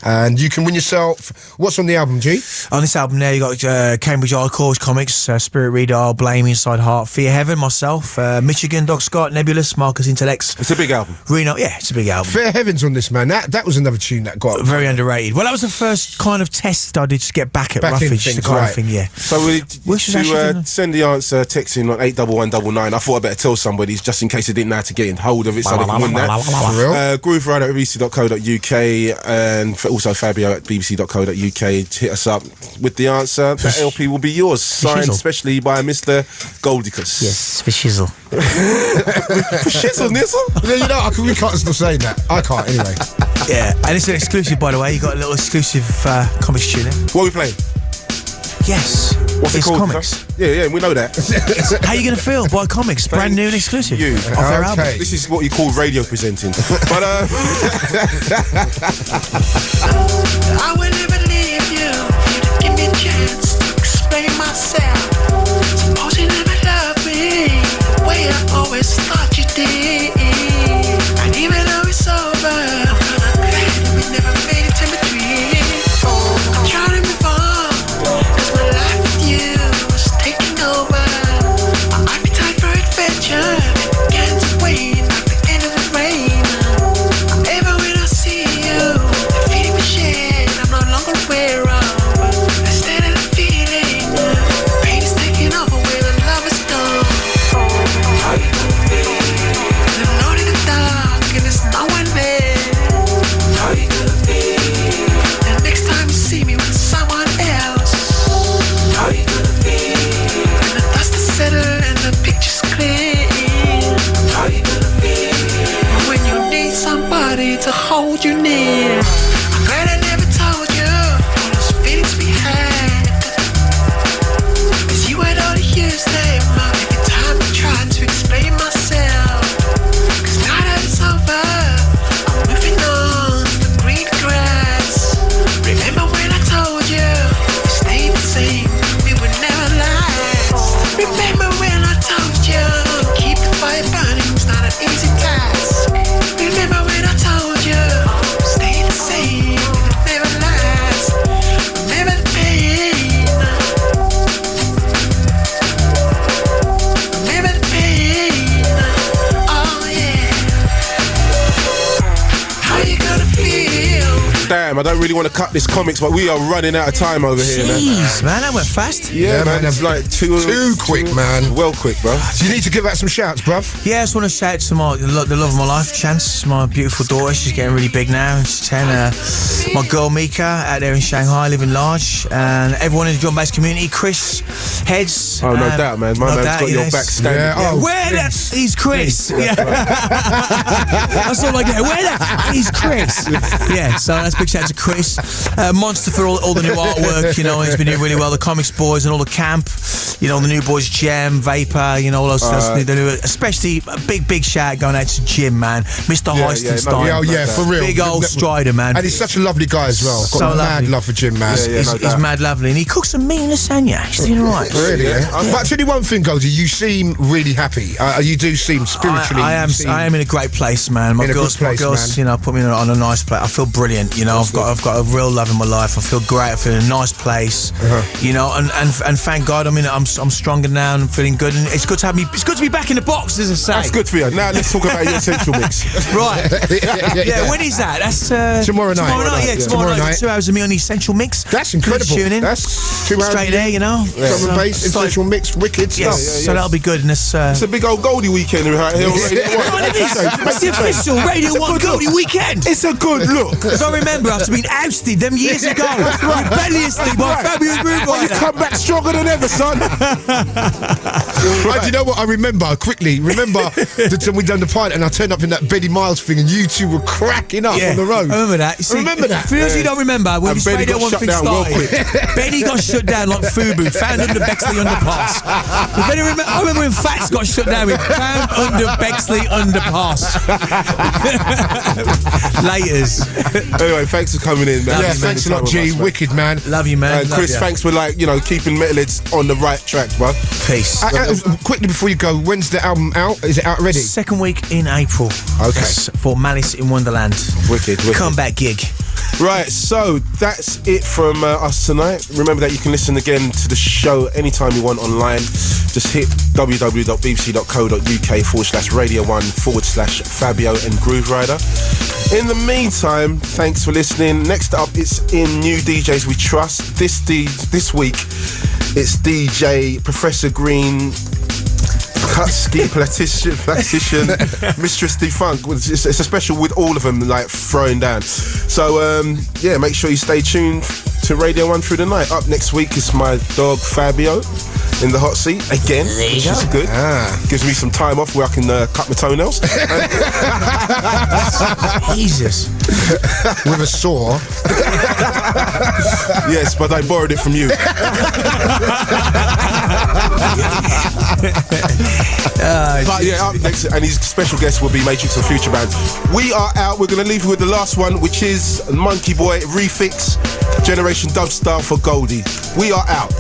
And you can win yourself. What's on the album, G? On this album there, you got Cambridge Hardcore, Commix, Spirit Reader, Blame, Inside Heart, Fear Heaven, myself, Michigan, Dog Scott, Nebulous, Marcus Intellects. It's a big album. Reno, it's a big album. Fear Heaven's on this, man. That was another tune that got very underrated. Well, that was the first kind of test I did to get back at Rufige, the kind of thing, yeah. So to send the answer, text in on 81199. I thought I'd better tell somebody just in case they didn't know how to get in hold of it so they can win that. Grooverider at bbc.co.uk and also Fabio at bbc.co.uk. Hit us up with the answer. That LP will be yours, signed especially by Mr. Goldicus. Yes, for shizzle. For shizzle, nizzle? We can't stop saying that. I can't, anyway. Yeah, and it's an exclusive, by the way. You got a little exclusive Commix tune in. What are we playing? Yes. What's it called? Commix. Yeah, we know that. How you going to feel by Commix? Brand new and exclusive. Off their album. This is what you call radio presenting. But I will never leave you. Give me a chance to explain myself. Suppose you never loved me the way I always thought you did. And even though it's over, I'm glad we never made it in between. I'm trying to move on, 'cause my life with you is taking over. My appetite for adventure began to wane like the end of the rain. Ever when I see you, the feeling we share, I'm no longer aware of. Instead of the feeling, pain is taking over when the love is gone. How you gonna feel? I'm alone in the dark and there's no one there. How you gonna feel? And next time you see me with someone else, how you gonna feel? And the dust is settled and the picture's clear. How you gonna feel? When you need somebody to hold you near. I'm glad I never told you all those feelings we had. 'Cause you had all the years them up every time I tried to explain myself. 'Cause now that it's over, I'm moving on to the green grass. Remember when I told you we stayed the same, we would never last. Remember when I told you keep the fire burning, it's not an easy task. Remember when I told you stay the same, Damn, I don't really want to cut this comics, but we are running out of time over here, man. Jeez, man, that went fast. Yeah, man, that's like too quick, man. Well quick, bro. Do you need to give out some shouts, bruv? Yeah, I just want to shout to the love of my life, Chance, my beautiful daughter. She's getting really big now. She's 10. My girl Mika out there in Shanghai, living large, and everyone in the drum bass community. Chris, Heads. Oh, no doubt, man. My man's got your back standing. Yeah. Where the he's Chris? Yeah. That's all I get. Where the he's Chris? Yeah. So that's a big shout out to Chris. Monster for all the new artwork. You know, he's been doing really well. The Comics boys and all the camp. You know, the new boys, Gem, Vapour. You know, all those stuff. Especially a big shout going out to Jim, man. Mr. Heistenstein. Yeah, for real. Big old Strider, man. And he's such a lovely guy as well. Got So mad love for Jim, man. He's mad lovely, and he cooks a mean lasagna. He's doing all right. Really, yeah. But I'll tell you one thing, Goldie, you seem really happy. You do seem spiritually. I am in a great place, man. My girls, man. you know, put me on a nice place. I feel brilliant. You know, I've got a real love in my life. I feel great. I feel in a nice place. You know, and thank God. I mean, I'm stronger now and I'm feeling good. And it's good to have me. It's good to be back in the box, as I say. That's good for you. Now let's talk about your essential mix. Right. Yeah. When is that? That's tomorrow night. Tomorrow night. 2 hours of me on the essential mix. That's incredible. Tune in. That's 2 hours straight there. You know. Drum and bass, essential mix, wicked stuff. So that'll be good. And it's a big old Goldie weekend right here. It's the official Radio 1 Goldie weekend. It's a good look. Because I remember after being ousted them years ago, rebelliously by Fabio Grooverider. You come back stronger than ever, son. Do you know what I remember? Quickly, the time we done the pilot and I turned up in that Benny Miles thing and you two were cracking up on the road. I remember that. You see, remember that. For those who don't remember, when this Radio 1 thing started, Benny got shut down like Fubu, found under Bexley Underpass. I remember when Fats got shut down with found under Bexley Underpass. Laters. Anyway, thanks for coming in, man. Yeah, thanks a lot, G. Wicked, man. Love you, man. Chris, thanks for keeping Metalheadz on the right track, bro. Peace. Quickly before you go, when's the album out? Is it out already? Second week in April. Okay. For Malice in Wonderland. Wicked. Comeback gig. Right, so that's it from us tonight. Remember that you can listen again to the show anytime you want online. Just hit www.bbc.co.uk/radio1/Fabio and Grooverider. In the meantime, thanks for listening. Next up, it's in New DJs We Trust. This week, it's DJ Professor Green, Kutsky, Platician, Mistress Defunk. It's a special with all of them throwing down. So make sure you stay tuned to Radio 1 through the night. Up next week is my dog Fabio in the hot seat again, which is good. Gives me some time off where I can cut my toenails. Jesus. With a saw. Yes, but I borrowed it from you. But yeah, up next, and his special guest will be Matrix of Future Band. We are out. We're going to leave you with the last one, which is Monkey Boy Refix, Generation Dub Style for Goldie. We are out.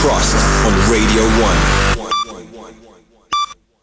trust on Radio 1.